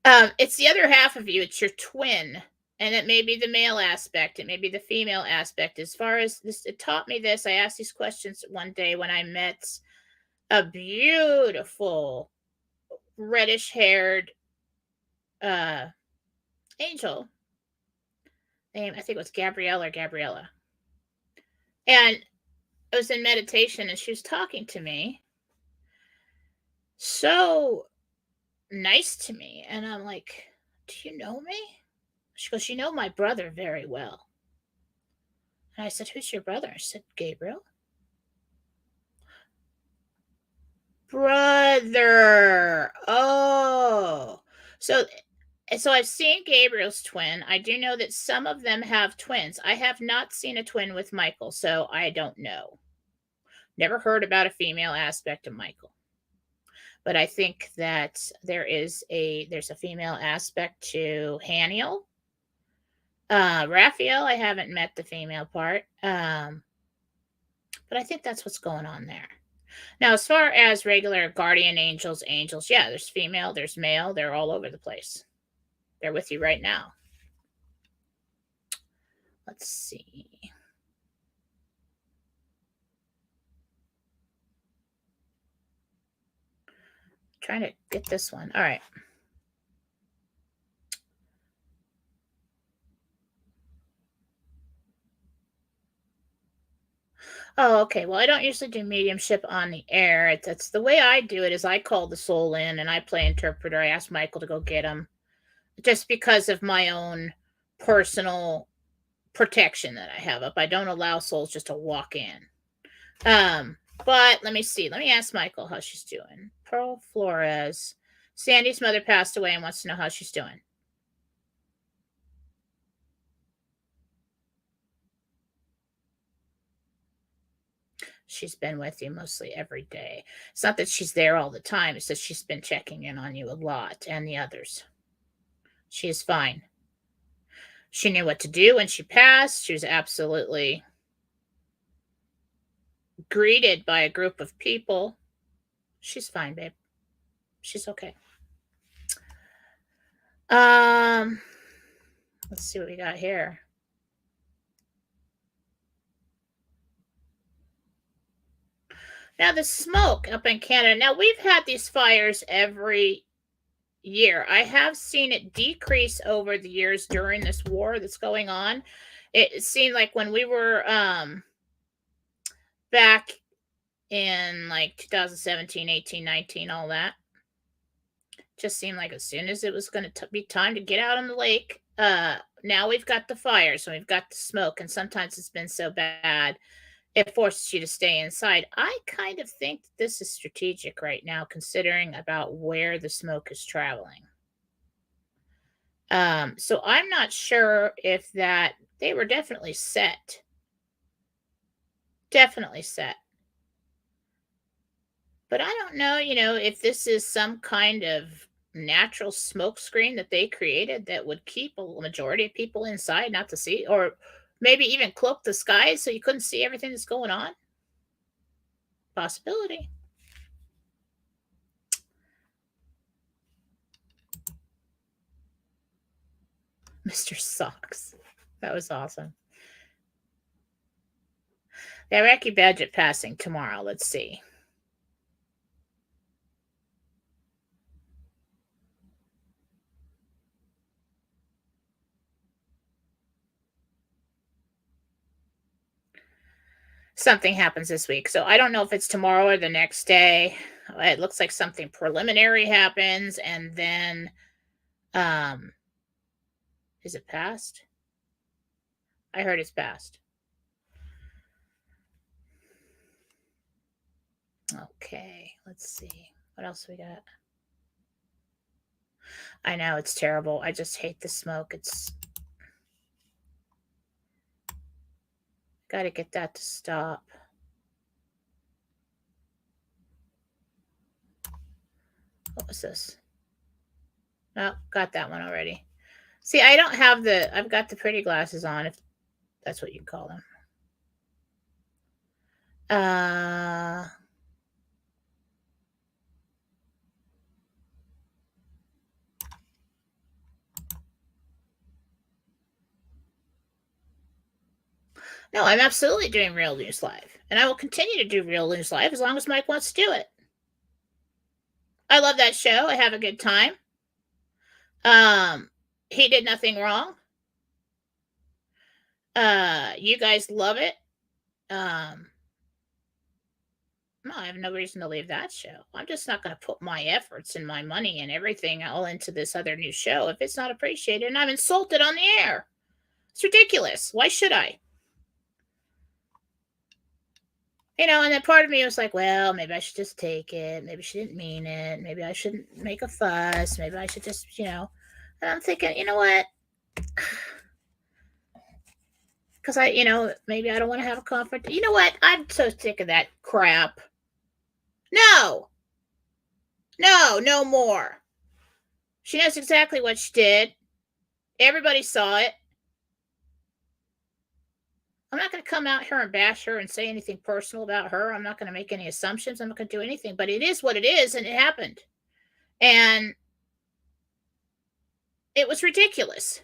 It's the other half of you, it's your twin. And it may be the male aspect, it may be the female aspect. As far as this, it taught me this. I asked these questions one day when I met a beautiful reddish haired uh angel name. I think it was Gabrielle or Gabriella. And I was in meditation and she was talking to me. So nice to me. And I'm like, do you know me? She goes, you know my brother very well. And I said, who's your brother? She said, Gabriel. Brother. Oh. So I've seen Gabriel's twin. I do know that some of them have twins. I have not seen a twin with Michael, so I don't know. Never heard about a female aspect of Michael. But I think that there's a female aspect to Haniel. Raphael, I haven't met the female part. But I think that's what's going on there. Now, as far as regular guardian angels, yeah, there's female, there's male, they're all over the place. They're with you right now. Let's see. Trying to get this one. All right. Oh, okay. Well, I don't usually do mediumship on the air. It's the way I do it is I call the soul in and I play interpreter. I ask Michael to go get him just because of my own personal protection that I have up. I don't allow souls just to walk in. But let me see. Let me ask Michael how she's doing. Pearl Flores. Sandy's mother passed away and wants to know how she's doing. She's been with you mostly every day. It's not that she's there all the time. It's that she's been checking in on you a lot and the others. She is fine. She knew what to do when she passed. She was absolutely greeted by a group of people. She's fine, babe. She's okay. Let's see what we got here. Now the smoke up in Canada. Now we've had these fires every year. I have seen it decrease over the years during this war that's going on. It seemed like when we were back in like 2017, 18, 19, all that, just seemed like as soon as it was going to be time to get out on the lake, now we've got the fires and we've got the smoke, and sometimes it's been so bad it forces you to stay inside. I kind of think this is strategic right now, considering about where the smoke is traveling. So I'm not sure if that they were definitely set. Definitely set. But I don't know, if this is some kind of natural smoke screen that they created that would keep a majority of people inside not to see, or maybe even cloak the skies so you couldn't see everything that's going on. Possibility. Mr. Socks. That was awesome. The Iraqi budget passing tomorrow. Let's see. something happens this week. So I don't know if it's tomorrow or the next day. It looks like something preliminary happens, and then is it passed? I heard it's passed. Okay, let's see. What else we got? I know it's terrible. I just hate the smoke. It's got to get that to stop. What was this? Oh, got that one already. See, I don't have I've got the pretty glasses on, if that's what you call them. No, I'm absolutely doing Real News Live, and I will continue to do Real News Live as long as Mike wants to do it. I love that show. I have a good time. He did nothing wrong. You guys love it. No, I have no reason to leave that show. I'm just not going to put my efforts and my money and everything all into this other new show if it's not appreciated and I'm insulted on the air. It's ridiculous. Why should I? And then part of me was like, well, maybe I should just take it. Maybe she didn't mean it. Maybe I shouldn't make a fuss. Maybe I should just, And I'm thinking, you know what? Because maybe I don't want to have a conflict. You know what? I'm so sick of that crap. No, no more. She knows exactly what she did. Everybody saw it. I'm not going to come out here and bash her and say anything personal about her. I'm not going to make any assumptions. I'm not going to do anything. But it is what it is, and it happened. And it was ridiculous.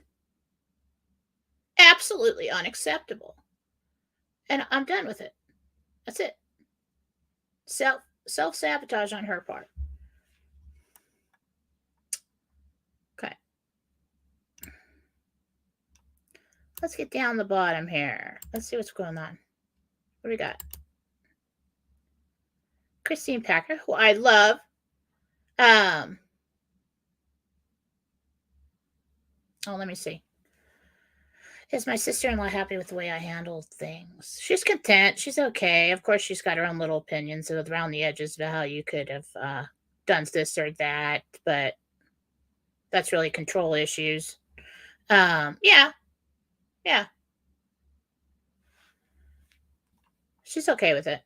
Absolutely unacceptable. And I'm done with it. That's it. Self-sabotage on her part. Okay. Let's get down the bottom here. Let's see what's going on. What do we got? Christine Packer, who I love. Let me see. Is my sister-in-law happy with the way I handle things? She's content. She's okay. Of course, she's got her own little opinions around the edges about how you could have done this or that, but that's really control issues. Yeah. She's okay with it.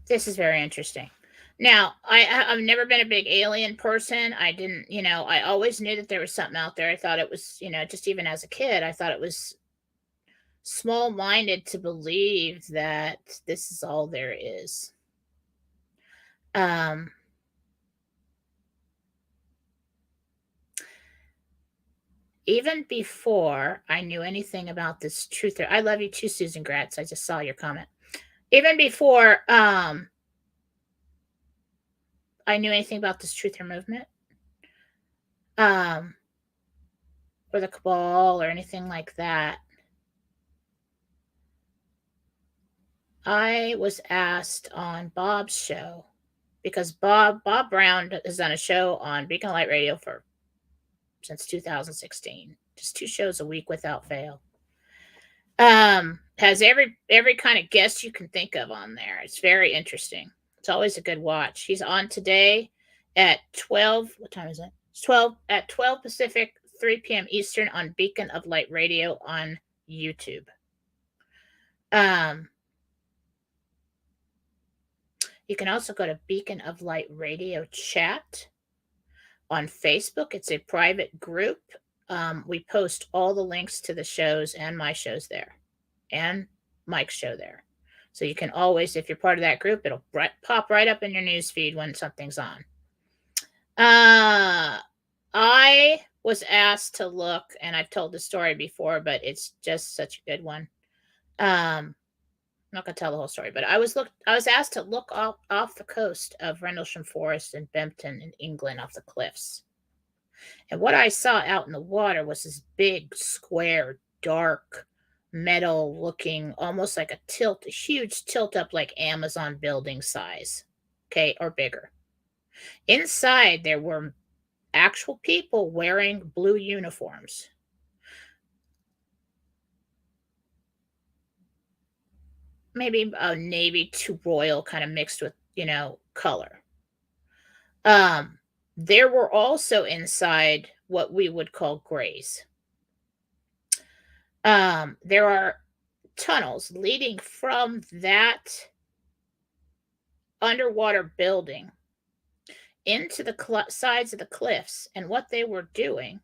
This is very interesting. Now, I've never been a big alien person. I didn't, I always knew that there was something out there. I thought it was, just even as a kid, I thought it was small-minded to believe that this is all there is. Even before I knew anything about this truther, I love you too, Susan Gratz. I just saw your comment. Even before I knew anything about this truther movement, or the cabal or anything like that, I was asked on Bob's show, because Bob Brown has done a show on Beacon Light Radio since 2016, just 2 shows a week without fail. Has every kind of guest you can think of on there. It's very interesting. It's always a good watch. He's on today at 12. What time is it? It's 12 at 12 Pacific, 3 p.m. Eastern on Beacon of Light Radio on YouTube. You can also go to Beacon of Light Radio chat on Facebook. It's a private group. We post all the links to the shows and my shows there, and Mike's show there. So you can always, if you're part of that group, it'll pop right up in your news feed when something's on. I was asked to look, and I've told the story before, but it's just such a good one. I'm not going to tell the whole story, but I was asked to look off the coast of Rendlesham Forest in Bempton in England, off the cliffs. And what I saw out in the water was this big, square, dark, metal looking, almost like a huge tilt up like Amazon building size. Okay, or bigger. Inside, there were actual people wearing blue uniforms. Maybe a navy to royal kind of mixed with, color. Um, there were also inside what we would call grays. There are tunnels leading from that underwater building into the sides of the cliffs. And what they were doing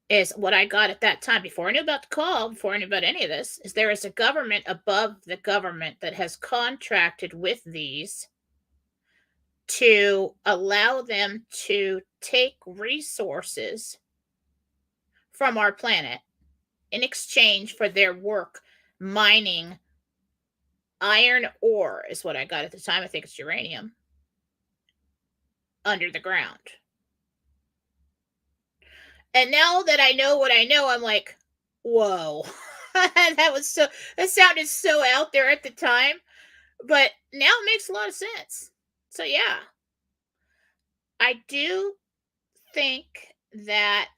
is what I got at that time, before I knew about the call, before I knew about any of this, is there is a government above the government that has contracted with these to allow them to take resources from our planet in exchange for their work mining iron ore, is what I got at the time. I think it's uranium under the ground. And now that I know what I know, I'm like, whoa. That sounded so out there at the time, but now it makes a lot of sense. So yeah, I do think that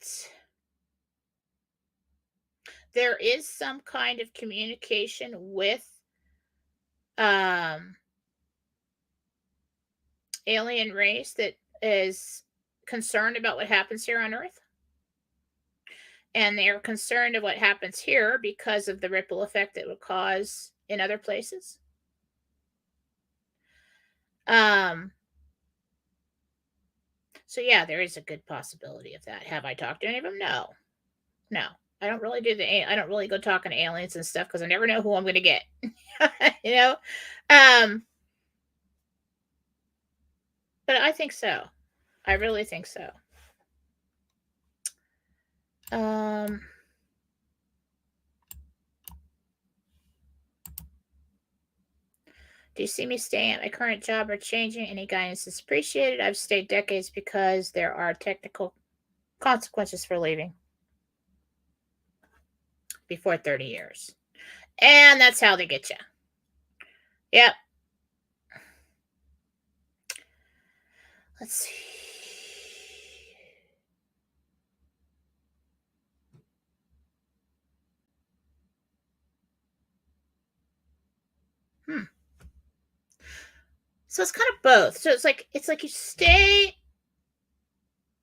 there is some kind of communication with um alien race that is concerned about what happens here on Earth. And they're concerned of what happens here because of the ripple effect it would cause in other places. Um, so yeah, there is a good possibility of that. Have I talked to any of them? No, no. I don't really I don't really go talking to aliens and stuff because I never know who I'm going to get. you know, um, but I think so. I really think so. Um, do you see me staying at my current job or changing? Any guidance is appreciated. I've stayed decades because there are technical consequences for leaving before 30 years. And that's how they get you. Yep. Let's see. So it's kind of both. So it's like you stay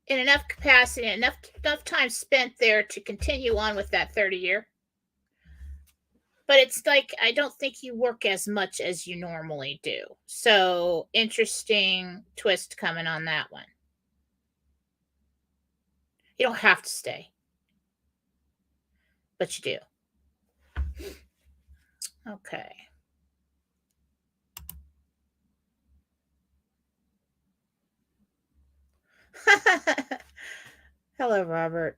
in enough capacity, enough time spent there to continue on with that 30-year. But it's like I don't think you work as much as you normally do. So interesting twist coming on that one. You don't have to stay, but you do. Okay. Hello, Robert.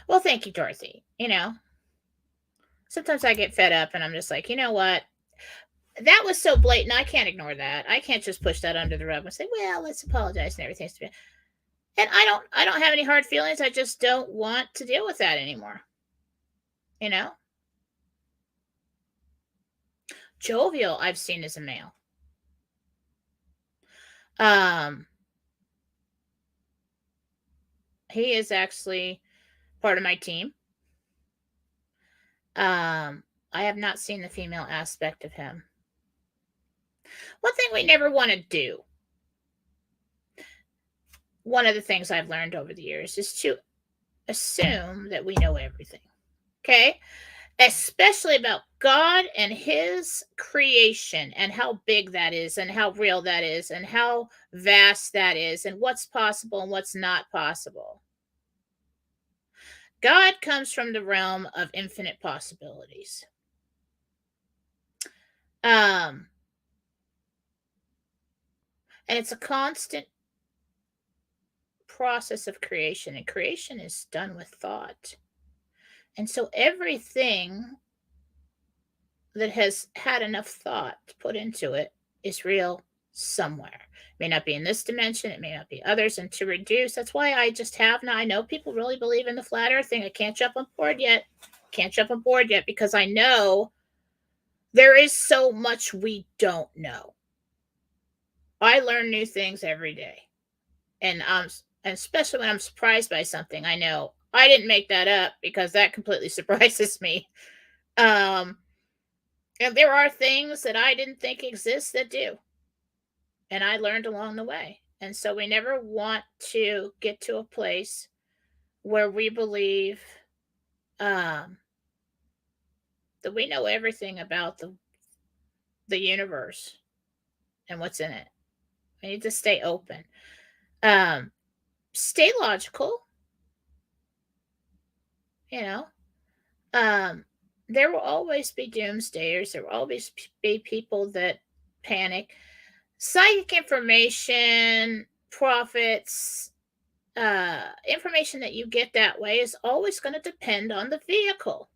Well, thank you, Dorothy. Sometimes I get fed up and I'm just like, you know what? That was so blatant. I can't ignore that. I can't just push that under the rug and say, well, let's apologize and everything's been. And I don't have any hard feelings. I just don't want to deal with that anymore. You know? Jovial, I've seen as a male. He is actually part of my team. I have not seen the female aspect of him. One thing we never want to do, one of the things I've learned over the years, is to assume that we know everything. Okay? Especially about God and his creation and how big that is and how real that is and how vast that is and what's possible and what's not possible. God comes from the realm of infinite possibilities. And it's a constant process of creation, and creation is done with thought. And so everything that has had enough thought put into it is real somewhere. It may not be in this dimension, it may not be others, and to reduce, that's why I just have not. I know people really believe in the flat earth thing. I can't jump on board yet. Can't jump on board yet because I know there is so much we don't know. I learn new things every day. And especially when I'm surprised by something, I know I didn't make that up because that completely surprises me. And there are things that I didn't think exist that do. And I learned along the way. And so we never want to get to a place where we believe that we know everything about the universe and what's in it. We need to stay open. Stay logical, you know. There will always be doomsdayers. There will always be people that panic. Psychic information, profits, information that you get that way is always going to depend on the vehicle.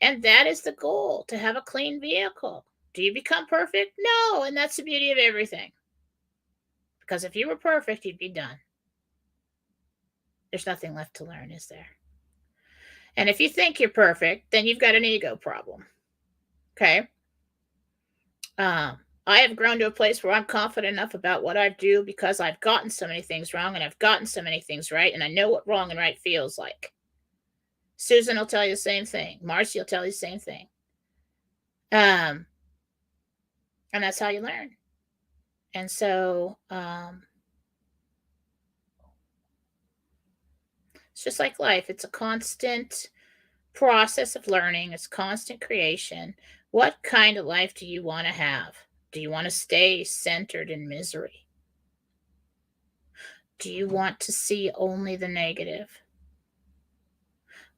And that is the goal, to have a clean vehicle. Do you become perfect? No. And that's the beauty of everything. Because if you were perfect, you'd be done. There's nothing left to learn, is there? And if you think you're perfect, then you've got an ego problem. Okay? I have grown to a place where I'm confident enough about what I do because I've gotten so many things wrong and I've gotten so many things right, and I know what wrong and right feels like. Susan will tell you the same thing. Marcy will tell you the same thing. And that's how you learn. And so it's just like life. It's a constant process of learning. It's constant creation. What kind of life do you want to have? Do you want to stay centered in misery? Do you want to see only the negative?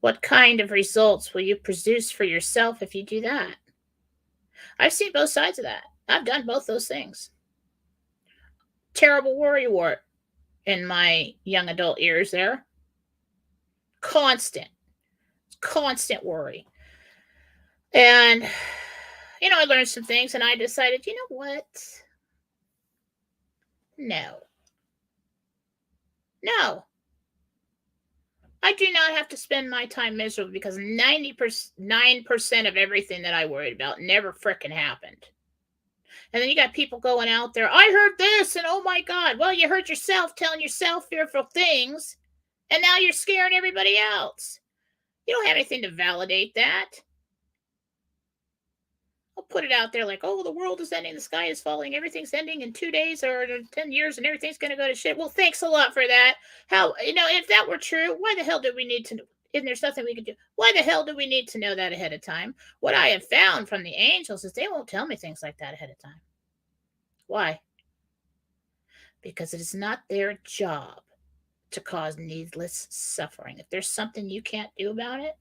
What kind of results will you produce for yourself if you do that? I've seen both sides of that. I've done both those things. Terrible worrywart in my young adult years there. Constant worry. And, I learned some things and I decided, you know what? No. I do not have to spend my time miserable because 99% of everything that I worried about never frickin' happened. And then you got people going out there, I heard this, and oh my God. Well, you heard yourself telling yourself fearful things, and now you're scaring everybody else. You don't have anything to validate that. I'll put it out there like, oh, the world is ending, the sky is falling, everything's ending in 2 days or 10 years, and everything's going to go to shit. Well, thanks a lot for that. How, if that were true, why the hell do we need to, and there's nothing we can do, why the hell do we need to know that ahead of time? What I have found from the angels is they won't tell me things like that ahead of time. Why? Because it is not their job to cause needless suffering. If there's something you can't do about it,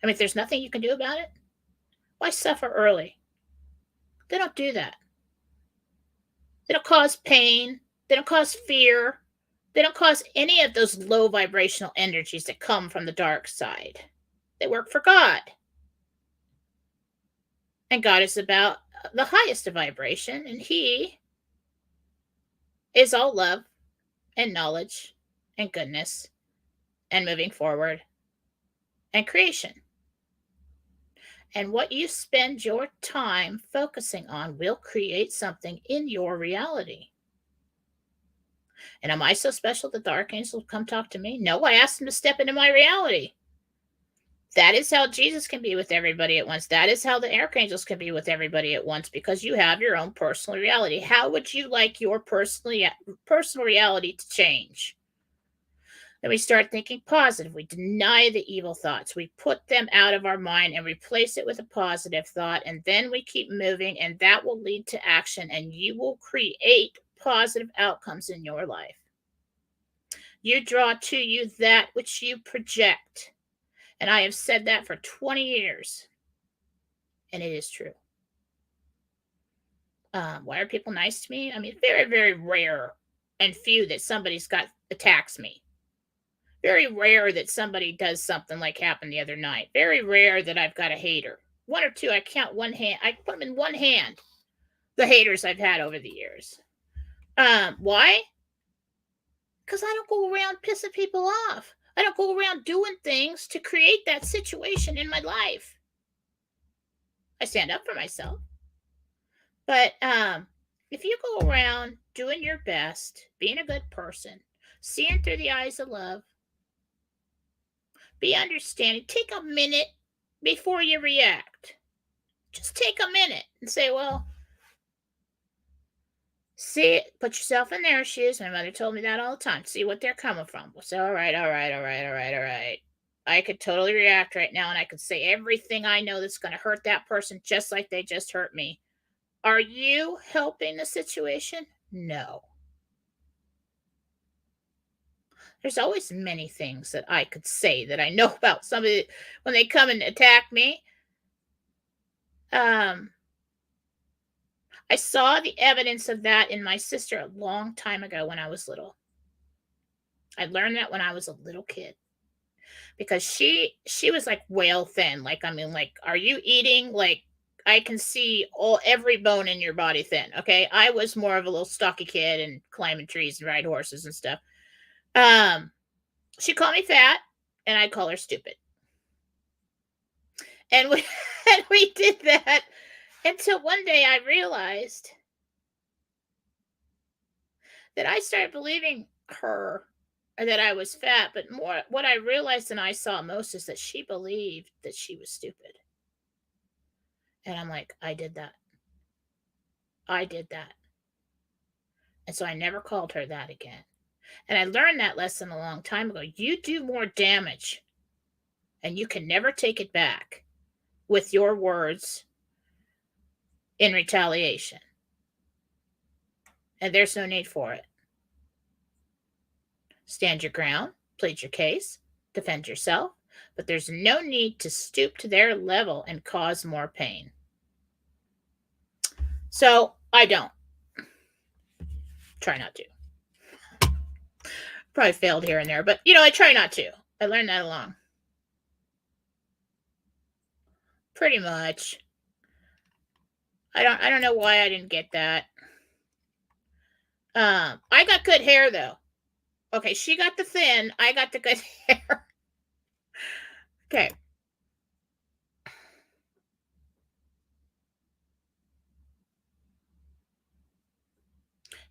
if there's nothing you can do about it, why suffer early? They don't do that. They don't cause pain. They don't cause fear. They don't cause any of those low vibrational energies that come from the dark side. They work for God. And God is about the highest of vibration, and He is all love and knowledge and goodness and moving forward and creation. And what you spend your time focusing on will create something in your reality. And am I so special that the archangels will come talk to me? No, I asked them to step into my reality. That is how Jesus can be with everybody at once. That is how the archangels can be with everybody at once, because you have your own personal reality. How would you like your personal reality to change? Then we start thinking positive. We deny the evil thoughts. We put them out of our mind and replace it with a positive thought. And then we keep moving, and that will lead to action, and you will create positive outcomes in your life. You draw to you that which you project. And I have said that for 20 years. And it is true. Why are people nice to me? Very, very rare and few that somebody's attacks me. Very rare that somebody does something like happened the other night. Very rare that I've got a hater. One or two, I count one hand. I put them in one hand. the haters I've had over the years. Why? Because I don't go around pissing people off. I don't go around doing things to create that situation in my life. I stand up for myself. But if you go around doing your best, being a good person, seeing through the eyes of love, be understanding, take a minute before you react. Just take a minute and say, well, see it, put yourself in their shoes. My mother told me that all the time. See what they're coming from. We'll say, all right, all right, all right, all right, all right. I could totally react right now and I could say everything I know that's going to hurt that person just like they just hurt me. Are you helping the situation? No. There's always many things that I could say that I know about somebody when they come and attack me. I saw the evidence of that in my sister a long time ago when I was little. I learned that when I was a little kid because she was like whale thin. Like, I mean, like, are you eating? Like, I can see every bone in your body thin. Okay, I was more of a little stocky kid and climbing trees and ride horses and stuff. She called me fat, and I call her stupid. And we and we did that until one day I realized that I started believing her that I was fat, but more what I realized and I saw most is that she believed that she was stupid. And I'm like, I did that. I did that. And so I never called her that again. And I learned that lesson a long time ago. You do more damage and you can never take it back with your words in retaliation. And there's no need for it. Stand your ground, plead your case, defend yourself, but there's no need to stoop to their level and cause more pain. So I don't. Try not to. Probably failed here and there, but I try not to. I learned that along. Pretty much. I don't know why I didn't get that. I got good hair though. Okay, she got the thin, I got the good hair. Okay.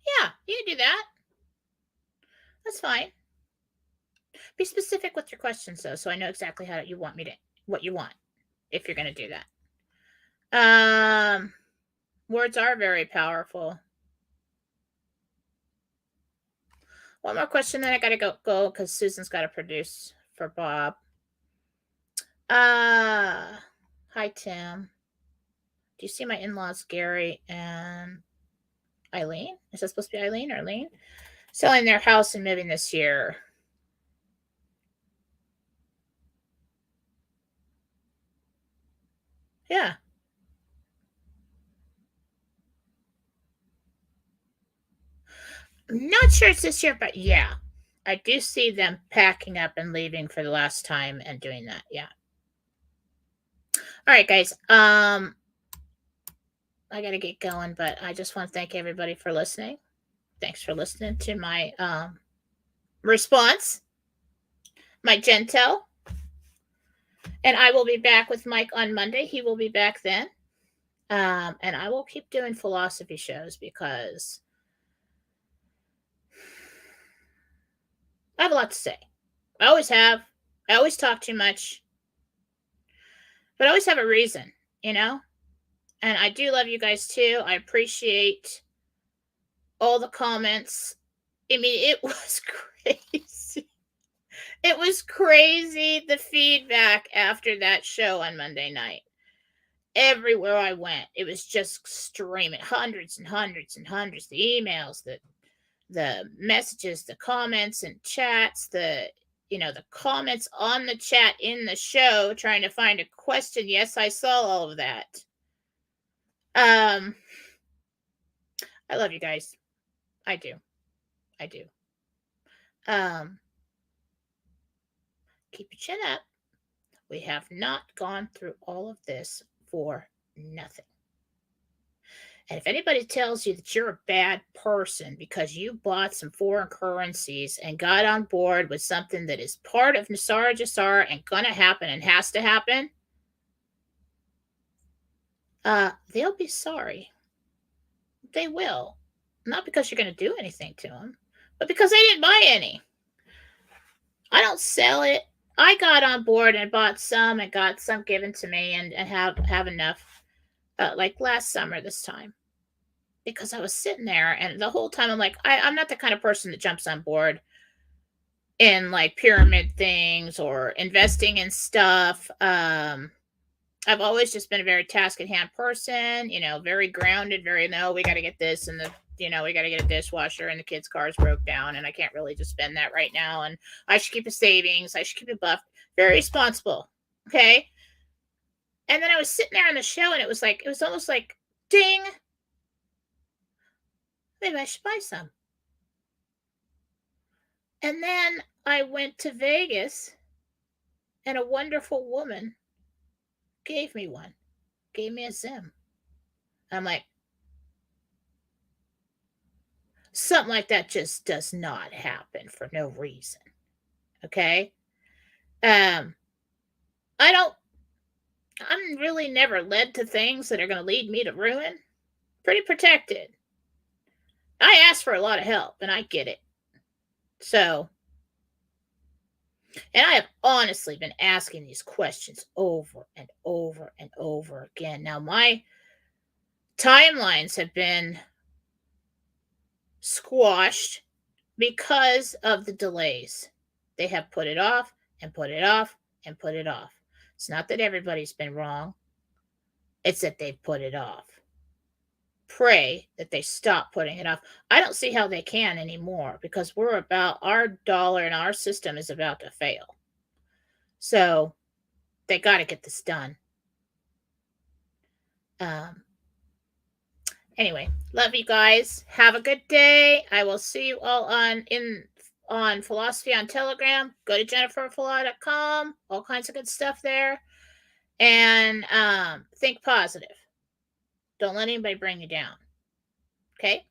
Yeah, you can do that. That's fine. Be specific with your questions though, so I know exactly what you want if you're going to do that. Words are very powerful. One more question, then I gotta go because Susan's got to produce for Bob. Hi Tim. Do you see my in-laws Gary and Eileen? Is that supposed to be Eileen or Eileen? Selling their house and moving this year. Yeah. I'm not sure it's this year, but yeah. I do see them packing up and leaving for the last time and doing that. Yeah. All right, guys. I gotta get going, but I just want to thank everybody for listening. Thanks for listening to my response, my gentle. And I will be back with Mike on Monday. He will be back then. And I will keep doing philosophy shows because I have a lot to say. I always have. I always talk too much. But I always have a reason, And I do love you guys too. I appreciate all the comments. I mean, it was crazy. It was crazy, the feedback after that show on Monday night. Everywhere I went, it was just streaming. Hundreds and hundreds and hundreds. The emails, the messages, the comments and chats, the comments on the chat in the show trying to find a question. Yes, I saw all of that. I love you guys. I do. Keep your chin up. We have not gone through all of this for nothing. And if anybody tells you that you're a bad person because you bought some foreign currencies and got on board with something that is part of Nasara Jasara and gonna happen and has to happen, they'll be sorry. They will. Not because you're going to do anything to them, but because they didn't buy any. I don't sell it. I got on board and bought some and got some given to me and have enough, like last summer this time. Because I was sitting there and the whole time I'm like, I'm not the kind of person that jumps on board in like pyramid things or investing in stuff. I've always just been a very task at hand person, very grounded, very no, we got to get this and we got to get a dishwasher and the kids' cars broke down and I can't really just spend that right now. And I should keep a savings. I should keep it buffed. Very responsible. Okay. And then I was sitting there on the show and it was almost like ding. Maybe I should buy some. And then I went to Vegas and a wonderful woman gave me one, gave me a Zim. I'm like, something like that just does not happen for no reason. Okay. I'm really never led to things that are going to lead me to ruin. Pretty protected. I asked for a lot of help and I get it. So, and I have honestly been asking these questions over and over and over again. Now, my timelines have been squashed because of the delays. They have put it off and put it off and put it off. It's not that everybody's been wrong, it's that they've put it off. Pray that they stop putting it off. I don't see how they can anymore because our dollar and our system is about to fail. So they got to get this done. Anyway, love you guys. Have a good day. I will see you all on Fallawsophy on Telegram. Go to jenniferfallah.com. All kinds of good stuff there. And think positive. Don't let anybody bring you down. Okay?